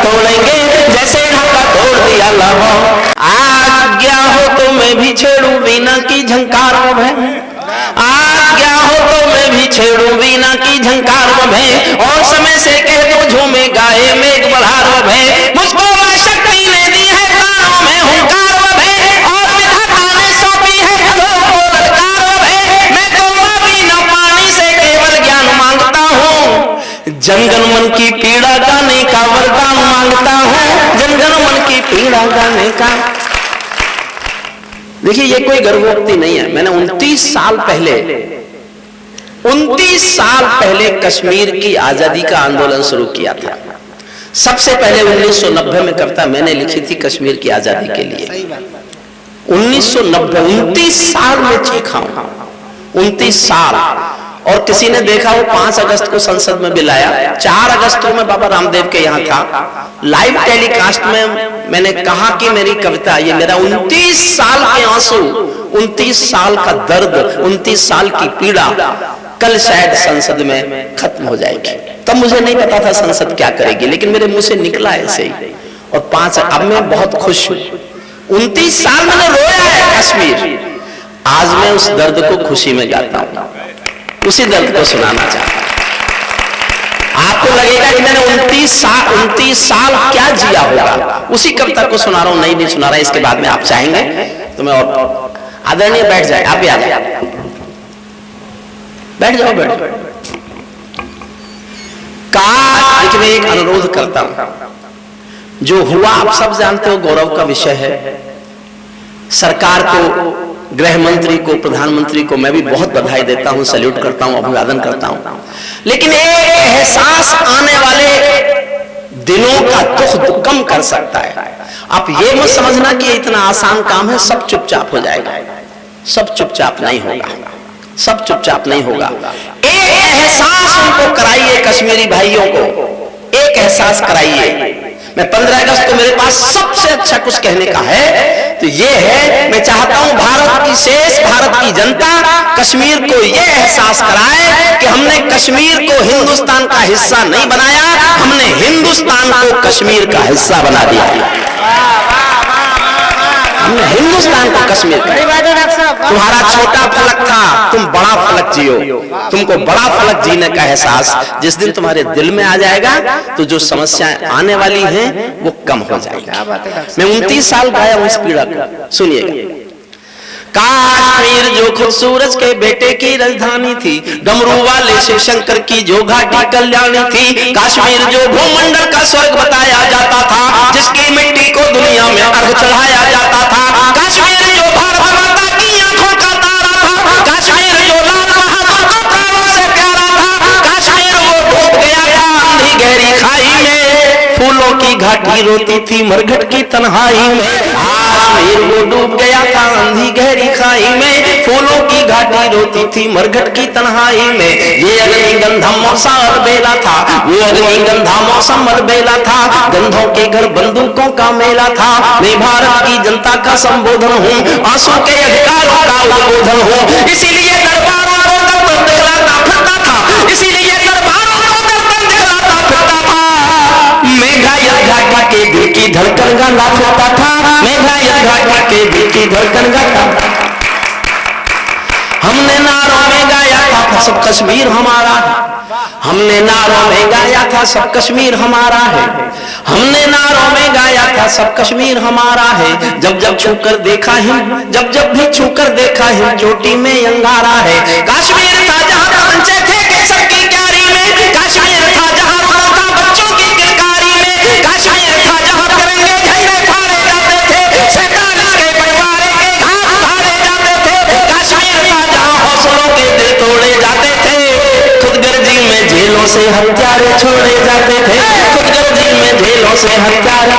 तोड़ेंगे जैसे ढाका तोड़ दिया लाहौर। आज्ञा हो तो मैं भी छेड़ू वीणा की झंकार में, आज्ञा हो तो मैं भी छेड़ू वीणा की झंकार में, और समय से कह दो झूमे गाए मेघ बल्हार में। मुझको शक्ति ने दी है कानों में हुंकार में, और विधाता ने सौंपी है गधों को ललकार में। मैं तो वीणा पानी से केवल ज्ञान मांगता हूँ, जनगण मन की पीड़ा गाने का वरदान मांगता हूँ, जनगण मन की पीड़ा गाने का। देखिए ये कोई गर्भोक्ति नहीं है। मैंने 29 साल पहले कश्मीर की आजादी का आंदोलन शुरू किया था। सबसे पहले 1990 में कविता मैंने लिखी थी कश्मीर की आजादी के लिए। 1990, 29 साल में चीखा हूं, 29 साल। और किसी ने देखा वो 5 अगस्त को संसद में बिलाया, 4 अगस्त को मैं बाबा रामदेव के यहाँ था, लाइव टेलीकास्ट में मैंने कहा कि मेरी कविता, ये मेरा 29 साल के आंसू, 29 साल का दर्द, 29 साल की पीड़ा कल शायद संसद में खत्म हो जाएगी। तब मुझे नहीं पता था संसद क्या करेगी, लेकिन मेरे मुंह से निकला ऐसे ही। और 5 अब मैं बहुत खुश हूं। 29 साल मैंने रोया है कश्मीर, आज मैं उस दर्द को खुशी में गाता हूं, उसी दर्द को सुनाना चाहता हूं। आपको लगेगा कि मैंने 29 साल क्या जिया होगा, उसी कविता को सुना रहा हूं, नहीं सुना रहा। इसके बाद में आप चाहेंगे तो मैं और आदरणीय बैठ जाए, आप भी आ जाए, बैठ जाओ, बैठ जाओ। देखिए मैं एक अनुरोध करता हूं, जो हुआ आप सब जानते हो, गौरव का विषय है। सरकार को, गृह मंत्री को, प्रधानमंत्री को मैं भी बहुत बधाई देता हूं, सैल्यूट करता हूं, अभिवादन करता हूं। लेकिन एक एहसास आने वाले दिनों का दुख कम कर सकता है। आप ये मत समझना कि इतना आसान काम है, सब चुपचाप हो जाएगा। सब चुपचाप नहीं होगा, सब चुपचाप नहीं होगा। एक एहसास उनको कराइए, कश्मीरी भाइयों को एक एहसास कराइए। मैं 15 अगस्त को मेरे पास सबसे अच्छा कुछ कहने का है तो ये है, मैं चाहता हूं भारत की शेष भारत की जनता कश्मीर को ये एहसास कराए कि हमने कश्मीर को हिंदुस्तान का हिस्सा नहीं बनाया, हमने हिंदुस्तान को कश्मीर का हिस्सा बना दिया। हमने हिंदुस्तान को कश्मीर का, तुम्हारा छोटा फलक था, तुम बड़ा फलक जियो। तुमको बड़ा फलक जीने का एहसास जिस दिन तुम्हारे दिल में आ जाएगा तो जो समस्याएं आने वाली हैं वो कम हो जाएगी। मैं 29 साल गाया हूं इस पीड़ा को, सुनिएगा। कश्मीर जो खुद सूरज के बेटे की राजधानी थी, डमरू वाले शिव शंकर की जो घाटी कल्याणी थी, कश्मीर जो भूमंडल का स्वर्ग बताया जाता था, जिसकी मिट्टी को दुनिया में अर्घ चढ़ाया जाता था, कश्मीर जो भारत माता की आंखों का तारा था, कश्मीर जो लाल बहादुर को प्राणों से प्यारा था, कश्मीर वो डूब गया था अंधी गहरी खाई में, फूलों की घाटी रोती थी मरघट की तन्हाई में। कश्मीर वो डूब गया था अंधी गहरी खाई में, फूलों की घाटी रोती थी मरघट की तन्हाई में। ये अग्निगंधा मौसम अलबेला था, वो अग्निगंधा मौसम अलबेला था, गंधों के घर बंदूकों का मेला था। मैं भारत की जनता का संबोधन हूँ, आंसू के अधिकारों का उद्बोधन हूँ, इसीलिए दरबारों को दर्पण दिखलाता फिरता था, इसीलिए दरबारों को दर्पण दिखलाता फिरता था। मेघालय घाटी के दिल की धड़कन गाना फिरता था, मेघालय घाटी के दिल की धड़कन गाता। हमने नारों में गाया था सब कश्मीर हमारा है, हमने नारों में गाया था सब कश्मीर हमारा है, हमने नारों में गाया था सब कश्मीर हमारा है। जब जब छूकर देखा है, जब जब भी छूकर देखा है, चोटी में अंगारा है। कश्मीर था जहां पंचे थे केसर की क्यारी में, कश्मीर था जहां रोना था बच्चों की किलकारी में, कश्मीर था जहां तिरंगे झंडे फहराए जाते थे, 47 के बंटवारे के घाट उठाए जाते थे, कश्मीर था जहां हौसलों के दिल तोड़े जाते थे, खुदगर्जी में जेलों से हत्यारे छोड़े जाते थे, खुदगर्जी में जेलों से हत्यारे,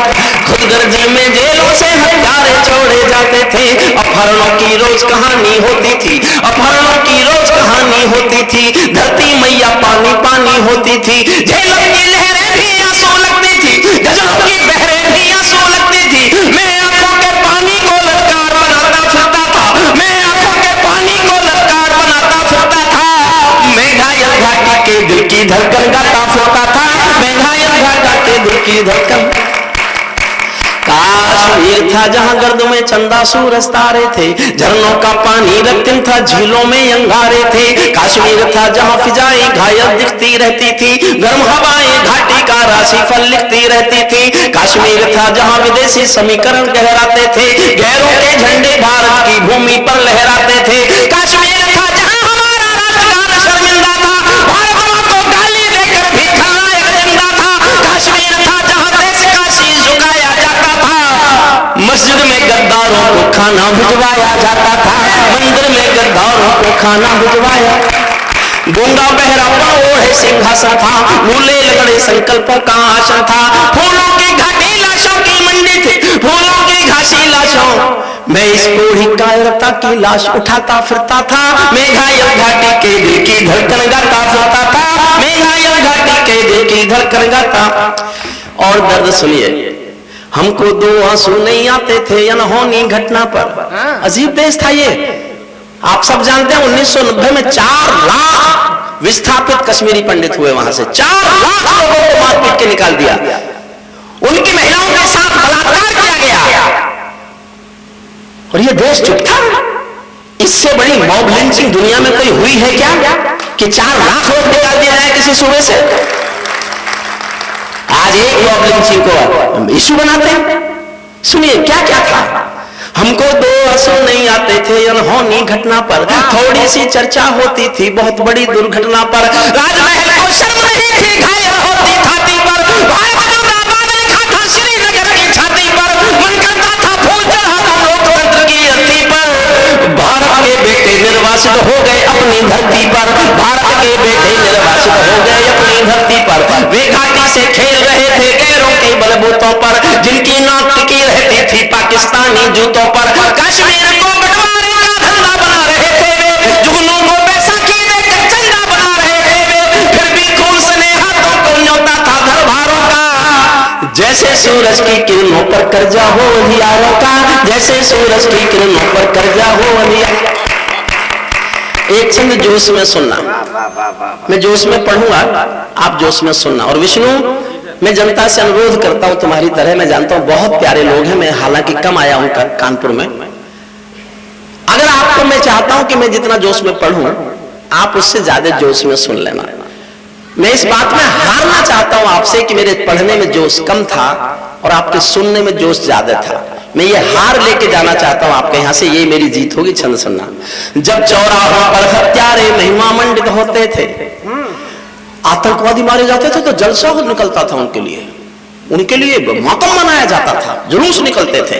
खुदगर्जी में जेलों से हत्यारे छोड़े जाते थे। अपहरणों की रोज कहानी होती थी, अपहरणों की रोज कहानी होती थी, धरती मैया पानी पानी होती थी, झेलों की लहरें भी आंसू लगती थी, गजलों की बहरें भी आंसू लगती थी। मैं आंखों के पानी को ललकार बनाता फिरता था, मैं आंखों के पानी को ललकार बनाता फिरता था। मेघालय घाटी के दिल की धड़कन गाता फिरता था, मेघालय घाटी के दिल की धड़कन। कश्मीर था जहां गर्द में चंदा सूरज तारे थे, झरनों का पानी रक्तिम था, झीलों में अंगारे थे। कश्मीर था जहां फिजाएं घायल दिखती रहती थी, गर्म हवाएं घाटी का राशिफल लिखती रहती थी। कश्मीर था जहां विदेशी समीकरण गहराते थे, गैरों के झंडे भारत की भूमि पर लहराते थे। कश्मीर था जहां हमारा राष्ट्रगान शर्मिंदा था, भारत मां को गाली देकर भी खलनायक जिंदा था। कश्मीर था जहां देश का शीश झुकाया जाता था, मस्जिद में गद्दारों को खाना भिजवाया जाता था, मंदिर में गद्दारों को खाना भिजवाया। गूंगा बहरा ओढ़े सिंहासन था, लूले लगड़े संकल्पों का आसन था। फूलों की घाटी लाशों की मंडी थी, फूलों की घासी लाशों। मैं इस बूढ़ी कायरता की लाश उठाता फिरता था, मेघायल घाटी के दिल की धड़कन गाता फिरता था, मेघायल घाटी के दिल की धड़कन गाता। और दर्द सुनिए, हमको दो आंसू नहीं आते थे अनहोनी घटना पर। अजीब देश था ये। आप सब जानते हैं 1990 में 4 लाख विस्थापित कश्मीरी पंडित हुए, वहां से 4 लाख लोगों को मार पीट के निकाल दिया, उनकी महिलाओं के साथ बलात्कार किया गया, और ये देश चुप था। इससे बड़ी मॉब लिंचिंग दुनिया में कोई हुई है क्या कि 4 लाख लोग निकाल दिया जाए किसी सूबे से? आज एक मॉब लिंचिंग को इशू बनाते हैं। सुनिए क्या क्या था। हमको दो आंसू नहीं आते थे अनहोनी घटना पर, थोड़ी सी चर्चा होती थी बहुत बड़ी दुर्घटना पर। राजमहल को शर्म नहीं थी घायल होती छाती पर, भारत जिंदाबाद लिखा था श्रीनगर की छाती पर, मन करता था फूल चढ़ाता लोकतंत्र की अर्थी पर। भारत के बेटे निर्वासित हो गए अपनी धरती पर, भारत के बेटे निर्वासित हो गए अपनी धरती पर। वे घाटी से खेल रहे थे गैरों के बलबूतों पर, जिनकी नाक टिकी रहती थी पाकिस्तानी जूतों पर। कश्मीर को बंटवारे का धंधा बना रहे थे वे, जुगनू को बैसाखी देकर चंदा बना रहे थे वे, फिर भी खून से हाथों को न्योता था दरबारों का। जैसे सूरज की किरणों पर कर्जा हो अंधियारों का, जैसे सूरज की किरणों पर कर्जा हो अंधियारों। एक छंद जोश में सुनना, मैं जोश में पढ़ूंगा, आप जोश में सुनना। और विष्णु, मैं जनता से अनुरोध करता हूं तुम्हारी तरह, मैं जानता हूं बहुत प्यारे लोग हैं, मैं हालांकि कम आया हूं कानपुर में। अगर आपको मैं चाहता हूं कि मैं जितना जोश में पढ़ूं, आप उससे ज्यादा जोश में सुन लेना। मैं इस बात में हारना चाहता हूं आपसे कि मेरे पढ़ने में जोश कम था और आपके सुनने में जोश ज्यादा था। मैं ये हार लेके जाना चाहता हूं आपके यहां से, ये मेरी जीत होगी। छंद सुनना। जब चौराहों पर हत्यारे महिमा मंडित होते थे, आतंकवादी मारे जाते थे तो जलसा निकलता था उनके लिए मातम मनाया जाता था, जुलूस निकलते थे।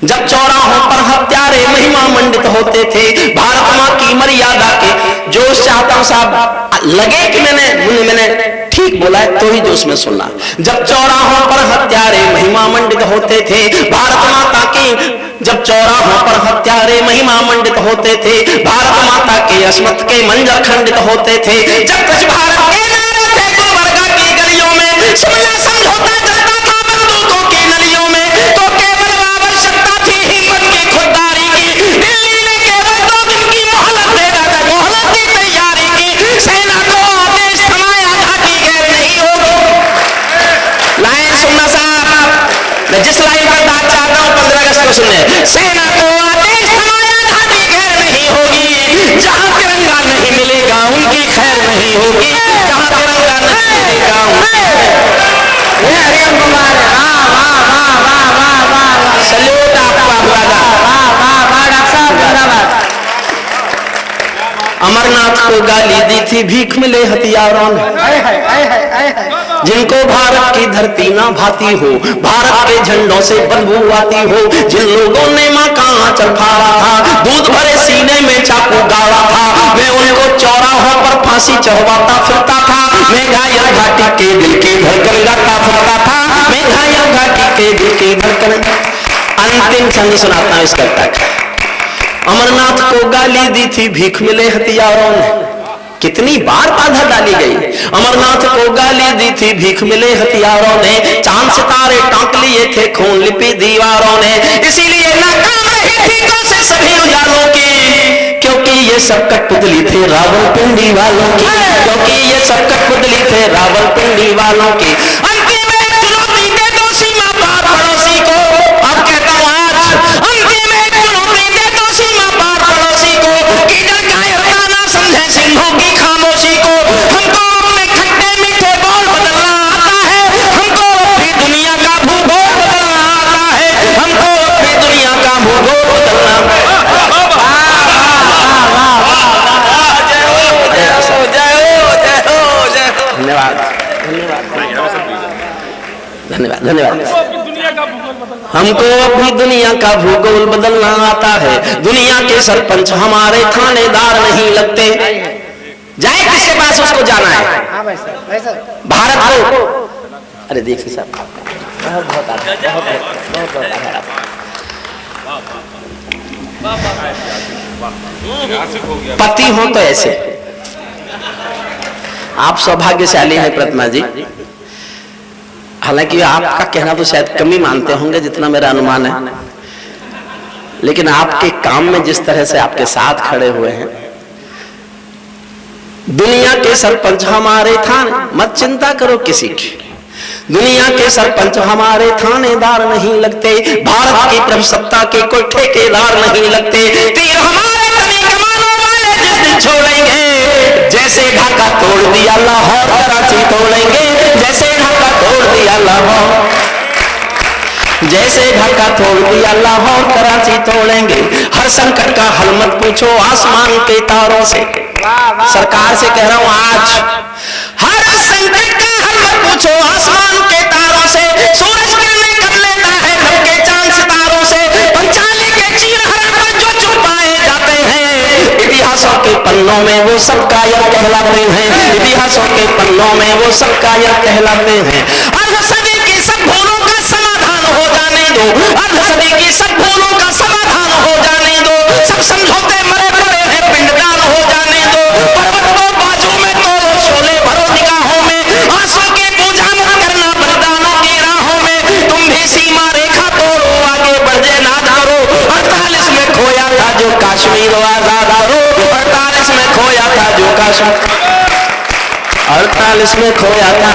जब चौराहों पर हत्यारे महिमा मंडित होते थे, भारत मां की मर्यादा के जोश चाहता हूं साहब, लगे कि मैंने ठीक बोला है तो ही जोश में सुनना। जब चौराहों पर हत्यारे महिमा मंडित होते थे, भारत माता की, जब चौराहों पर हत्यारे महिमा मंडित होते थे, भारत माता के अस्मत के मंजर खंडित होते थे। जब कुछ भारत के नारे थे गुलबर्गा की गलियों में, शिमला समझौता चलता था बंदूकों की नलियों में, तो केवल आवश्यकता थी हिम्मत की खुददारी की। दिल्ली ने केवल 2 दिन की मोहलत दे दी, मोहलत की तैयारी की। सेना को आदेश थमाया घाटी गैर नहीं होगी। लाइन सुनना साहब, मैं जिस लाइन पर बात चाहता हूं 15 अगस्त को सुनने। सेना को आदेश थमाया घाटी गैर नहीं होगी, जहां तिरंगा नहीं मिलेगा उनकी खैर नहीं होगी, जहां तिरंगा नहीं मिलेगा हरिओम कुमार। सल्यूट आपका दादा। अमरनाथ को गाली दी थी भीख मिले हथियारों ने, जिनको भारत की धरती ना भाती हो, भारत के झंडों से बदबू आती हो, जिन लोगों ने मां का आंचल फाड़ा था, दूध भरे सीने में चाकू गाड़ा था, मैं उनको चौराहों पर फांसी चढ़वाता फिरता था, मैं घायल घाटी के दिल की धड़कन गाता फिरता था, मैं घायल घाटी के दिल की धड़कन। अंतिम छंद सुनाता हूं इसका तक। अमरनाथ को गाली दी थी भीख मिले हथियारों ने, कितनी बार बाधा डाली गई। अमरनाथ को गाली दी थी भीख मिले हथियारों ने, चांद सितारे टांक लिए थे खून लिपि दीवारों ने, इसीलिए नाकाम रही थी कोशिश सभी उजालों की, क्योंकि ये सब कठपुतली थे रावलपिंडी वालों की, क्योंकि ये सब कठपुतली थे रावलपिंडी वालों की। अंतिम में चुनौती दे दो सीमा पार पड़ोसी को, अब धन्यवाद धन्यवाद। हमको अपनी दुनिया का भूगोल बदलना आता है, दुनिया के सरपंच हमारे थानेदार नहीं लगते। जाए किसके पास उसको जाना है, भारत को। अरे देखिए साहब, बहुत पति हो तो ऐसे। आप सौभाग्यशाली हैं प्रतिमा जी, हालांकि आपका कहना तो शायद कम ही मानते होंगे जितना मेरा अनुमान है, लेकिन आपके काम में जिस तरह से आपके साथ खड़े हुए हैं, दुनिया के सरपंच हमारे थाने, मत चिंता करो किसी की, दुनिया के सरपंच हमारे थानेदार नहीं लगते, भारत की प्रभुसत्ता के कोई ठेकेदार नहीं लगते, तीर हमारे तने कमानों वाले जिस दिन छोड़ेंगे, जैसे ढाका तोड़ दिया लाहौर कराची तोड़ेंगे, जैसे ढाका तोड़ दिया लाहौर, जैसे ढाका तोड़ दिया लाहौर कराची तोड़ेंगे। हर संकट का हल मत पूछो आसमान के तारों से, सरकार से कह रहा हूं आज, हर संकट का हल मत पूछो आसमान के तारों से, सूरज किरणें कर लेता है ढल के चांद सितारों से, पंचाली के चीर हरण पर जो छुपाए जाते हैं, इतिहासों के पन्नों में वो सब कायर कहलाते हैं, इतिहासों के पन्नों में वो सब कायर कहलाते हैं। अर्ध सदी की सब भूलों का समाधान हो जाने दो, अर्ध सदी की सब भूलों का समाधान हो जाने दो, सब समझौते मरे पड़े हैं पिंडदान हो जाने दो, पर्वत को बाजू में तोड़ो शोले भरो निगाहों में, आंसू की पूजा मत करना बलिदानों की राहों में, तुम भी सीमा रेखा तोड़ो आगे बढ़ नाद करो, 48 में खोया था जो कश्मीर आजाद करो, 48 में खोया था जो कश्मीर, 48 में खोया था।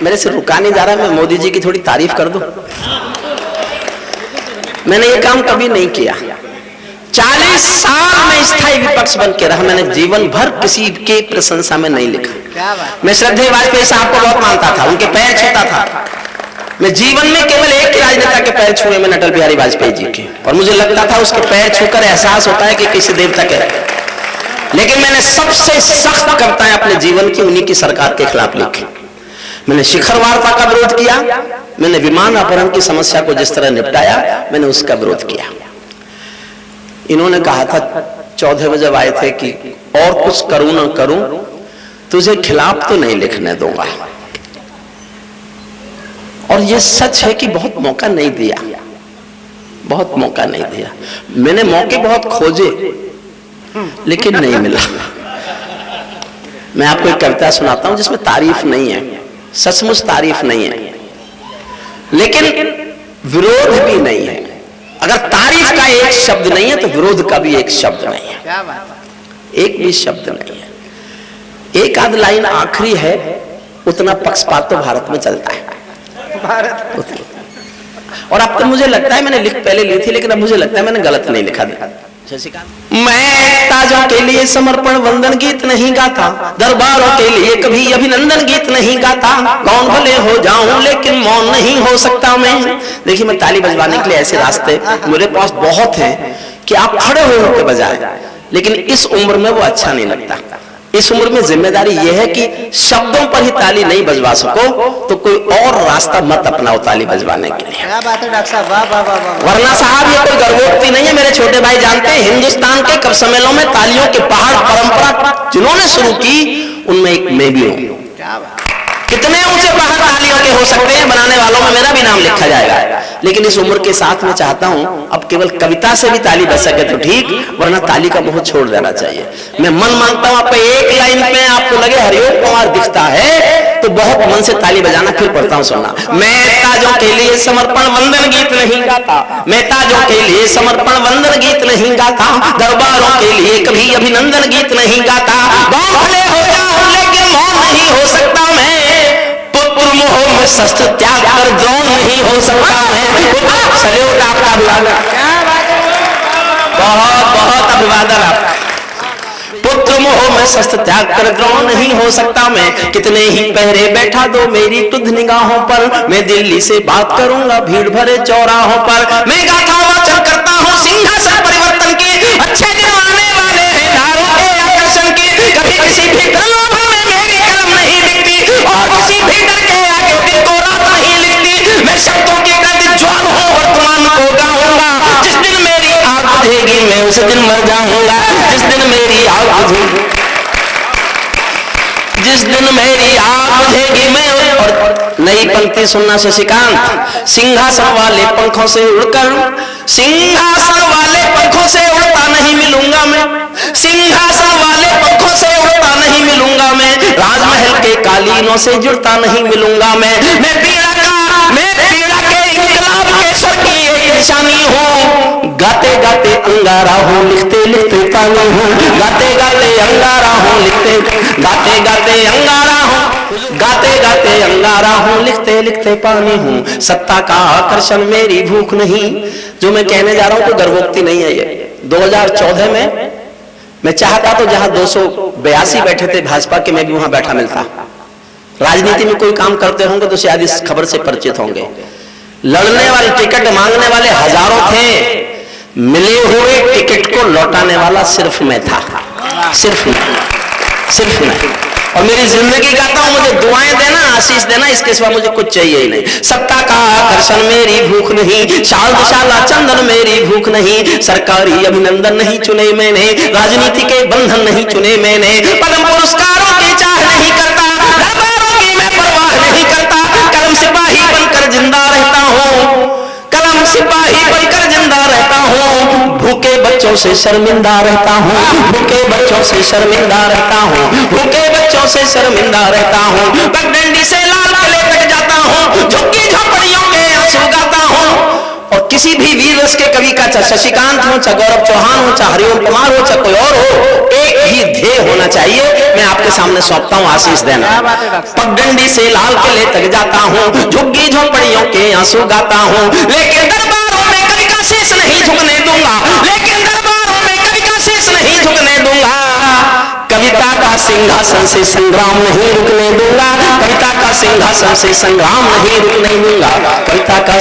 मेरे से रुका नहीं जा रहा, मैं मोदी जी की थोड़ी तारीफ कर दूं। मैंने ये काम कभी नहीं किया, 40 साल में स्थायी विपक्ष बन के रहा, मैंने जीवन भर किसी के प्रशंसा में नहीं लिखा। मैं श्रद्धेय वाजपेयी साहब को बहुत मानता था, उनके पैर छूता था, मैं जीवन में केवल एक राजनेता के पैर छुए, मैंने अटल बिहारी वाजपेयी जी के, और मुझे लगता था उसके पैर छूकर एहसास होता है कि किसी देवता के, लेकिन मैंने सबसे सख्त कविताएं अपने जीवन की उन्हीं की सरकार के खिलाफ लिखी। मैंने शिखर वार्ता का विरोध किया, मैंने विमान अपहरण की समस्या को जिस तरह निपटाया मैंने उसका विरोध किया। इन्होंने कहा था 14 बजे आए थे कि और कुछ करूं ना करूं तुझे खिलाफ तो नहीं लिखने दूंगा, और ये सच है कि बहुत मौका नहीं दिया, बहुत मौका नहीं दिया। मैंने मौके बहुत खोजे लेकिन नहीं मिला। मैं आपको एक कविता सुनाता हूं जिसमें तारीफ नहीं है, सचमुच तारीफ नहीं है, लेकिन विरोध भी नहीं है। अगर तारीफ का एक शब्द नहीं है तो विरोध का भी एक शब्द नहीं है, एक भी शब्द नहीं है। एक आध लाइन आखिरी है, उतना पक्षपात तो भारत में चलता है, और अब तो मुझे लगता है मैंने पहले ली थी, लेकिन अब मुझे लगता है मैंने गलत नहीं लिखा था। मैं ताजों के लिए समर्पण वंदन गीत नहीं गाता, दरबारों के लिए कभी अभिनंदन गीत नहीं गाता, कौन भले हो जाऊं लेकिन मौन नहीं हो सकता मैं। देखिए, मैं ताली बजवाने के लिए ऐसे रास्ते मेरे पास बहुत हैं कि आप खड़े होकर बजाएं, लेकिन इस उम्र में वो अच्छा नहीं लगता। इस उम्र में जिम्मेदारी यह है कि शब्दों पर ही ताली नहीं बजवा सको तो कोई और रास्ता मत अपनाओ ताली बजवाने के लिए। क्या बात है डॉक्टर साहब, वाह वाह वाह वाह। वरना साहब ये कोई गर्भोक्ति नहीं है, मेरे छोटे भाई जानते हैं, हिंदुस्तान के कवि सम्मेलनों में तालियों के पहाड़ परंपरा जिन्होंने शुरू की उनमें एक मैं भी हूं। कितने ऊंचे पहाड़ तालियों के हो सकते हैं, बनाने वालों में मेरा भी नाम लिखा जाएगा, लेकिन इस उम्र के साथ मैं चाहता हूं अब केवल कविता से भी ताली बज सके तो ठीक, वरना ताली का मोह छोड़ देना चाहिए। मैं मन मांगता हूं आपको एक लाइन में आपको लगे हरिओम कुमार दिखता है तो बहुत मन से ताली बजाना, फिर पढ़ता हूं सुनना। मैं ताजों के लिए समर्पण वंदन गीत नहीं गाता, मैं ताजों के लिए समर्पण वंदन गीत नहीं गाता, दरबारों के लिए कभी अभिनंदन गीत नहीं गाता, गाँव भले हो जाऊं लेकिन मौन नहीं हो सकता मैं, पुत्र मोह में शस्त्र त्याग कर द्रोण नहीं हो सकता मैं। सल्यूट आपका, अभिवादन, बहुत बहुत अभिवादन आपका। पुत्र मोह में शस्त्र त्याग कर द्रोण नहीं हो सकता मैं, कितने ही पहरे बैठा दो मेरी तुध निगाहों पर, मैं दिल्ली से बात करूंगा भीड़ भरे चौराहों पर, मैं गाथा वाचन करता हूँ सिंहासन परिवर्तन की, अच्छे दिन आने वाले हैं नारों के आकर्षण की, कभी किसी भी प्रलोभन में मेरी कलम नहीं दिखती और किसी भी डर के आगे दिन को रात नहीं उस दिन मर जाऊंगा जिस दिन मेरी आग बुझेगी, जिस दिन मेरी आग बुझेगी मैं। और नई पंक्ति सुनना शशिकांत, सिंहासन वाले पंखों से उड़कर, सिंहासन वाले पंखों से उड़ता नहीं मिलूंगा मैं, सिंहासन वाले पंखों से उड़ता नहीं मिलूंगा मैं, राजमहल के कालीनों से जुड़ता नहीं मिलूंगा मैं पीड़ा के इंकलाब के स्वर की एक निशानी हूँ, गाते गाते अंगारा हूँ, लिखते लिखते पानी हूँ, गाते गाते अंगारा हूँ, गाते गाते अंगारा हूँ, गाते गाते अंगारा हूँ, लिखते लिखते पानी हूँ। सत्ता का आकर्षण मेरी भूख नहीं। जो मैं कहने जा रहा हूँ तो गर्भोक्ति नहीं है ये। 2014 में मैं चाहता तो जहां 282 बैठे थे भाजपा के, मैं भी वहां बैठा मिलता। राजनीति में कोई काम करते होंगे तो शायद इस खबर से परिचित होंगे। लड़ने वाले, टिकट मांगने वाले हजारों थे, मिले हुए टिकट को लौटाने वाला सिर्फ मैं था, सिर्फ मैं। और मेरी जिंदगी गाता हूं, मुझे दुआएं देना, आशीष देना, इसके सिवा मुझे कुछ चाहिए ही नहीं। सत्ता का आकर्षण मेरी भूख नहीं, शाल दुशाला चंदन मेरी भूख नहीं, सरकारी अभिनंदन नहीं चुने मैंने, राजनीति के बंधन नहीं चुने मैंने, पद्म पुरस्कारों की चाह नहीं करता, दरबारों की मैं परवाह नहीं करता, कलम सिपाही बनकर जिंदा रहता हूँ, कलम सिपाही बनकर जिंदा रहता हूँ, भूखे बच्चों से शर्मिंदा रहता हूँ, भूखे बच्चों से शर्मिंदा रहता हूँ, भूखे बच्चों से शर्मिंदा रहता हूँ, पगडंडी से लाल किले तक जाता हूँ, झुग्गी झोपड़ियों के आंसू गाता हूँ। और किसी भी वीर रस के कवि का, चाहे शशिकांत हो, चाहे गौरव चौहान हो, चाहे हरिओम कुमार हो, चाहे कोई और हो, एक ही ध्येय होना चाहिए। मैं आपके सामने सौंपता हूँ आशीष देना। पगडंडी से लाल किले तक जाता हूँ, झुग्गी झोपड़ियों के आंसू गाता हूँ, लेकिन दरबारों में कभी का शीश नहीं झुकने दूंगा, लेकिन दरबारों में कभी का शीश नहीं झुकने दूंगा, कविता का सिंहासन से संग्राम नहीं रुकने दूंगा, कविता का सिंहासन से संग्राम नहीं रुकने दूंगा, कविता का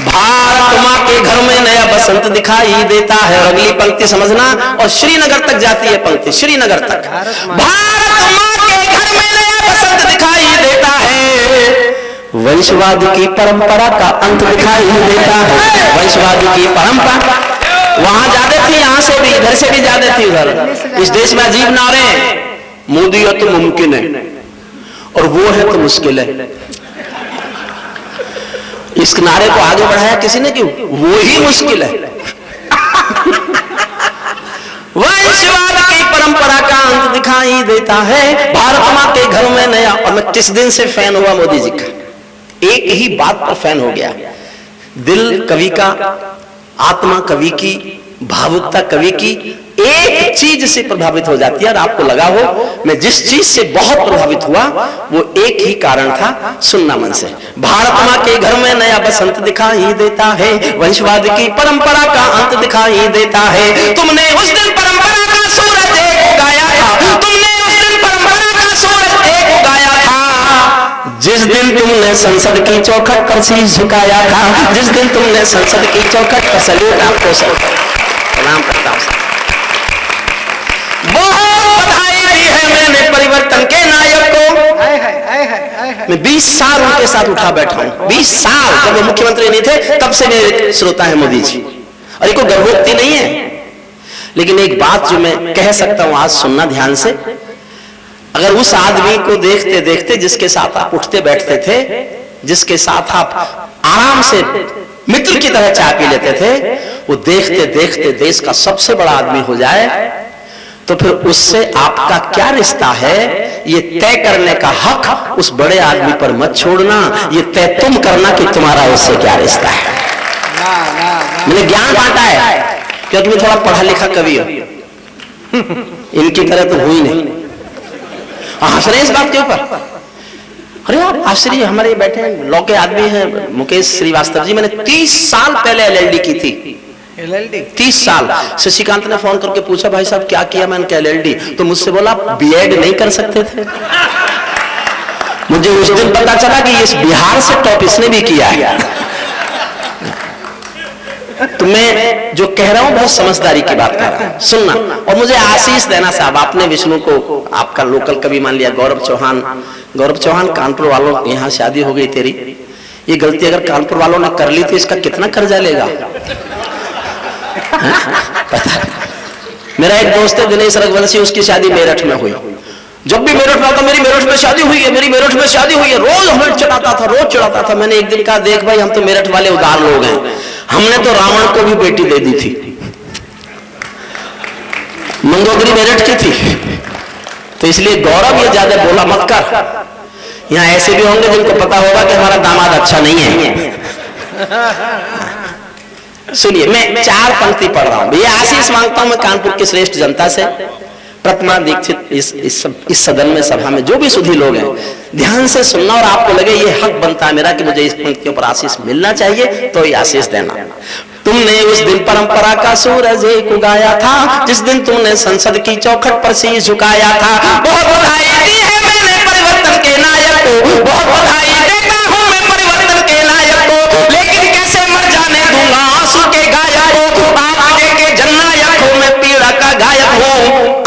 भारत माँ के घर में नया बसंत दिखाई देता है। और अगली पंक्ति समझना, और श्रीनगर तक जाती है पंक्ति, श्रीनगर तक। भारत माँ के घर में नया बसंत दिखाई देता है, वंशवाद की परंपरा का अंत दिखाई देता है, वंशवाद की परंपरा वहां ज्यादा थी, यहां से भी, इधर से भी ज्यादा थी उधर। इस देश में अजीब नारे, मोदी हो तो मुमकिन है और वो है तो मुश्किल है। इस नारे को आगे बढ़ाया किसी ने, क्यों? वो ही मुश्किल है। वंशवाद की परंपरा का अंत दिखाई देता है, भारत माँ के घर में नया। और मैं किस दिन से फैन हुआ मोदी जी का, एक ही बात पर फैन हो गया। दिल कवि का, आत्मा कवि की, भावुकता कवि की एक चीज से प्रभावित हो जाती है। और आपको लगा हो मैं जिस चीज से बहुत प्रभावित हुआ वो एक ही कारण था, सुनना मन से। भारत माँ के घर में नया बसंत दिखाई देता है, वंशवाद की परंपरा का अंत दिखाई देता है, तुमने उस दिन परंपरा का सूरज एक उगाया था, तुमने उस दिन परंपरा का सूरज एक उगाया था, जिस दिन तुमने संसद की चौखट पर शीश झुकाया था, जिस दिन तुमने संसद की चौखट पर सल्यूट। आपको प्रणाम करता हूं, बहुत बधाई दी है मैंने परिवर्तन के नायक को। मैं 20 साल उनके साथ उठा बैठा हूं, 20 साल, जब वो मुख्यमंत्री नहीं थे तब से मेरे श्रोता है मोदी जी। और ये कोई गर्भोक्ति नहीं है, लेकिन एक बात जो मैं कह सकता हूं आज, सुनना ध्यान से। अगर उस आदमी को देखते देखते जिसके साथ आप उठते बैठते थे, जिसके साथ आप आराम से मित्र की तरह चाय पी लेते थे, वो देखते देखते देश का सबसे बड़ा आदमी हो जाए, तो फिर उससे आपका क्या रिश्ता है, ये तय करने का हक उस बड़े आदमी पर मत छोड़ना। ये तय तुम करना कि तुम्हारा उससे क्या रिश्ता है। मैंने ज्ञान बांटा है क्योंकि मैं थोड़ा पढ़ा लिखा कवि हूं, इनकी तरह तो हुई नहीं। हंस रहे इस बात के ऊपर। अरे आप आश्चर्य, हमारे बैठे लॉ के आदमी हैं मुकेश श्रीवास्तव जी, मैंने 30 साल पहले LLD की थी, LLD 30 साल। शशिकांत ने फोन करके पूछा भाई साहब क्या किया, मैंने कहा LLD, तो मुझसे बोला B.Ed नहीं कर सकते थे। मुझे उस दिन पता चला कि इस बिहार से टॉप इसने भी किया है। तो मैं जो कह रहा हूं बहुत समझदारी की बात कर रहा हूं, सुनना। और मुझे आशीष देना साहब, आपने विष्णु को आपका लोकल कवि मान लिया, गौरव चौहान कानपुर वालों, यहाँ शादी हो गई तेरी, ये गलती अगर कानपुर वालों ने कर ली तो इसका कितना कर्जा लेगा। पता मेरा एक दोस्त है दिनेश रघुवंशी, उसकी शादी मेरठ में हुई। जब भी मेरठ में आता, मेरी मेरठ में शादी हुई है, मेरी मेरठ में शादी हुई है, रोज हमें चढ़ाता था, रोज चढ़ाता था। मैंने एक दिन कहा, देख भाई, हम तो मेरठ वाले उदार लोग हैं, हमने तो रावण को भी बेटी दे दी थी। मंगोदरी मेरठ की थी, तो इसलिए गौरव ये ज्यादा बोला मत कर। यहाँ ऐसे भी होंगे जिनको पता होगा कि हमारा दामाद अच्छा नहीं है। सुनिए, मैं 4 पंक्ति पढ़ रहा हूं। ये आशीष मांगता हूं मैं कानपुर की श्रेष्ठ जनता से, प्रतिमा दीक्षित इस सदन में, सभा में जो भी सुधी लोग हैं, ध्यान से सुनना और आपको लगे ये हक बनता है मेरा कि मुझे इस पंक्तियों पर आशीष मिलना चाहिए, तो ये आशीष देना। तुमने उस दिन परंपरा का सूरज एक उगाया था, जिस दिन तुमने संसद की चौखट पर शीश झुकाया था। बहुत बधाई दी है मैंने परिवर्तन के नायक को, बहुत बधाई देता हूं मैं परिवर्तन के नायक को, लेकिन कैसे मर जाने दूंगा आंसू के गायक को। आप के जननायक हो, मैं पीड़ा का गायक हूं।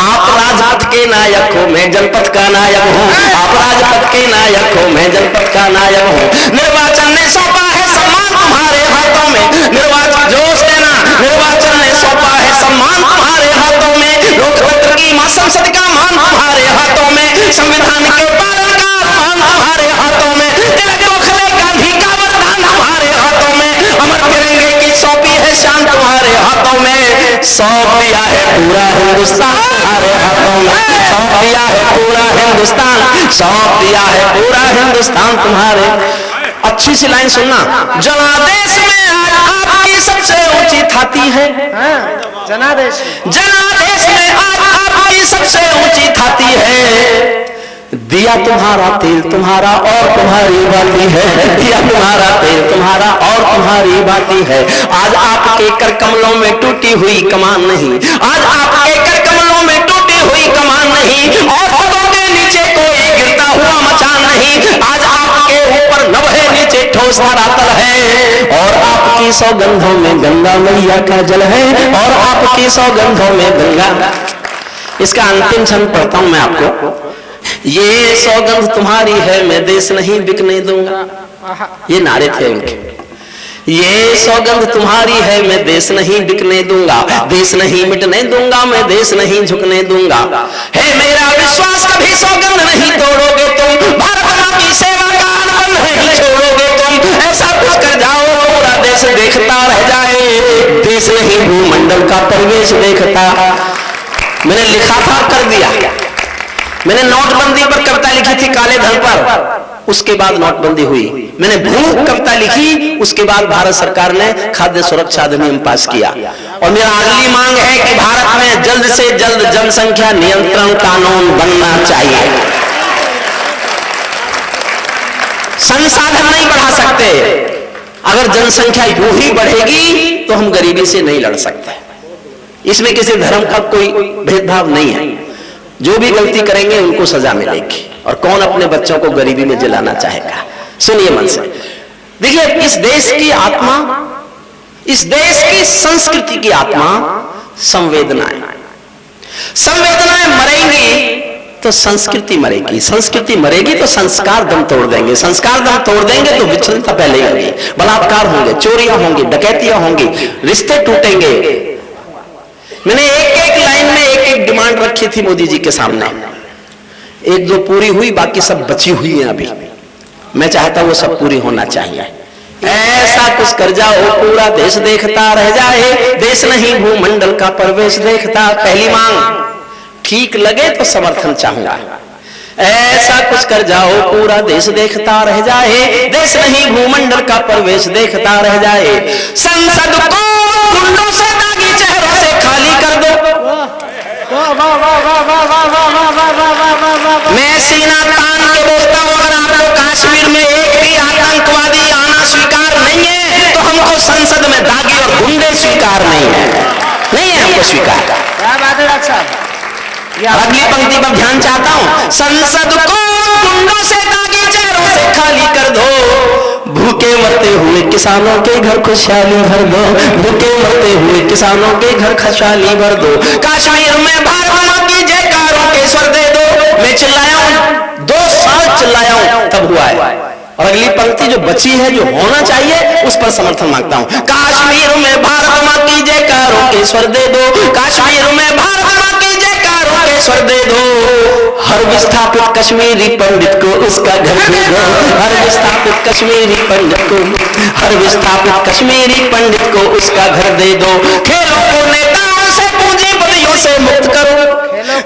आप राजपथ के नायक हो, मैं जनपद का नायक हूं। आप राजपथ के नायक हो, मैं जनपद का नायक हूं। निर्वाचन ने सौंपा है सम्मान तुम्हारे हाथों में, निर्वाचन जोश देना, निर्वाचन ने सौंपा है सम्मान तुम्हारे हाथों में। लोकतंत्र की मां संसद का मान तुम्हारे हाथों में, संविधान के पालन का मान तुम्हारे हाथों में, तिलक गोखले गांधी का वरदान तुम्हारे हाथों में, अमर तिरंगे की सौंपी है शान तुम्हारे हाथों में। सौंप दिया है पूरा हिंदुस्तान तुम्हारे हाथों में, सौंप दिया है पूरा हिंदुस्तान, सौंप दिया है पूरा हिंदुस्तान तुम्हारे। अच्छी सी लाइन सुनना, जनादेश में आज आपकी सबसे ऊंची थाती है, जनादेश, जनादेश में आज आपकी सबसे ऊंची थाती है। दिया तुम्हारा तेल तुम्हारा और तुम्हारी बाती है, दिया तुम्हारा तेल तुम्हारा और तुम्हारी बाती है। आज आपके कर कमलों में टूटी हुई कमान नहीं, आज आपके कर कमलों में टूटी हुई कमान नहीं, और पदों के नीचे कोई गिरता हुआ मचान नहीं। आज आपके ऊपर नभे नीचे ठोस धरातल है, और आपकी सौगंधों में गंगा मैया का जल है, और आपकी सौगंधों में गंगा। इसका अंतिम छंद पढ़ता हूं मैं आपको। ये सौगंध तुम्हारी है मैं देश नहीं बिकने दूंगा, ये नारे थे उनके। ये सौगंध तुम्हारी है मैं देश नहीं बिकने दूंगा, देश नहीं मिटने दूंगा, मैं देश नहीं झुकने दूंगा। है मेरा विश्वास कभी सौगंध नहीं तोड़ोगे तुम, भारत मां की सेवा का अनबन नहीं छोड़ोगे तुम। ऐसा कुछ कर जाओ पूरा देश देखता रह जाए, देश नहीं भूमंडल का परिवेश देखता। मैंने लिखा था कर दिया, मैंने नोटबंदी पर कविता लिखी थी काले धन पर, उसके बाद नोटबंदी हुई। मैंने भूख कविता लिखी, उसके बाद भारत सरकार ने खाद्य सुरक्षा अधिनियम पास किया। और मेरा अगली मांग है कि भारत में जल्द से जल्द जनसंख्या नियंत्रण कानून बनना चाहिए। संसाधन नहीं बढ़ा सकते, अगर जनसंख्या यूं ही बढ़ेगी तो हम गरीबी से नहीं लड़ सकते। इसमें किसी धर्म का कोई भेदभाव नहीं है, जो भी गलती करेंगे उनको सजा मिलेगी। और कौन अपने बच्चों को गरीबी में जलाना चाहेगा। सुनिए मन से, देखिए इस देश की आत्मा, इस देश की संस्कृति की आत्मा संवेदनाएं, संवेदनाएं मरेंगी तो संस्कृति मरेगी, संस्कृति मरेगी तो संस्कार दम तोड़ देंगे, संस्कार दम तोड़ देंगे तो विच्छिन्नता फैलेगी, बलात्कार होंगे, चोरियां होंगी, डकैतियां होंगी, रिश्ते टूटेंगे। मैंने एक लाइन में एक डिमांड रखी थी मोदी जी के सामने, एक दो पूरी हुई, बाकी सब बची हुई है अभी। मैं चाहता हूं वो सब पूरी होना चाहिए। ऐसा कुछ कर जाओ पूरा देश देखता रह जाए, देश नहीं भूमंडल का प्रवेश देखता। पहली मांग, ठीक लगे तो समर्थन चाहूंगा। ऐसा कुछ कर जाओ पूरा देश देखता रह जाए, देश नहीं भूमंडल का प्रवेश देखता रह जाए। संसद को गुंडों से दागी चेहरों से खाली कर दो। मैं सीना तान के बोलता हूं, अगर आपको कश्मीर में एक भी आतंकवादी आना स्वीकार नहीं है तो हमको संसद में दागी और गुंडे स्वीकार नहीं है, नहीं है हमको स्वीकार। क्या बात है डॉक्टर साहब। अगली पंक्ति पर ध्यान चाहता हूं, संसद को गुंडों से दागी चेहरों से खाली कर दो, भूखे मरते हुए किसानों के घर खुशहाली भर दो, भूखे मरते हुए किसानों के घर खुशहाली भर दो। कश्मीर में भारत मां की जयकारों के स्वर दे दो। मैं चिल्लाया हूं, 2 साल चिल्लाया हूं, तब हुआ है। और अगली पंक्ति जो बची है, जो होना चाहिए, उस पर समर्थन मांगता हूं। कश्मीर में भारत मां की जयकारों के स्वर दे दो, कश्मीर में भारत मां की जयकारों के स्वर दे दो। हर विस्थापित कश्मीरी पंडित को उसका घर दे दो, हर विस्थापित कश्मीरी पंडित को, हर विस्थापित कश्मीरी पंडित को उसका घर दे दो। खेलों को नेताओं से पूंजीपतियों से मुक्त करो,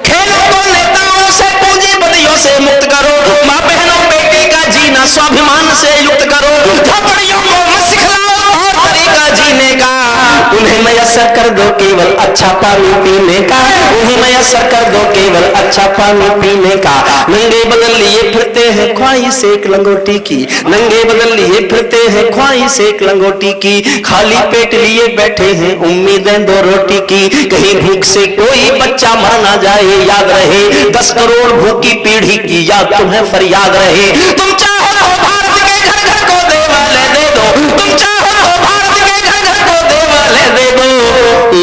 खेलों को नेताओं से पूंजीपतियों से मुक्त करो। माँ बहनों बेटी का जीना स्वाभिमान से युक्त करो। झोपड़ियों को मत सिखलाओ और तरीका जीने का, उन्हें मयस्सर कर दो केवल अच्छा पानी पीने का, उन्हें मयस्सर कर दो केवल अच्छा पानी पीने का। नंगे बदल लिए फिरते हैं ख्वाहिश एक लंगोटी की, नंगे बदल लिए फिरते हैं ख्वाहिश एक लंगोटी की। खाली पेट लिए बैठे हैं उम्मीदें दो रोटी की, कहीं भूख से कोई बच्चा मर ना जाए याद रहे। 10 करोड़ भूखी पीढ़ी की याद तुम्हें फरियाद रहे। तुम चाहो तो भारत के घर घर को देवाले दे दो, तुम चाहो तो भारत के घर घर को देवाले दे दो,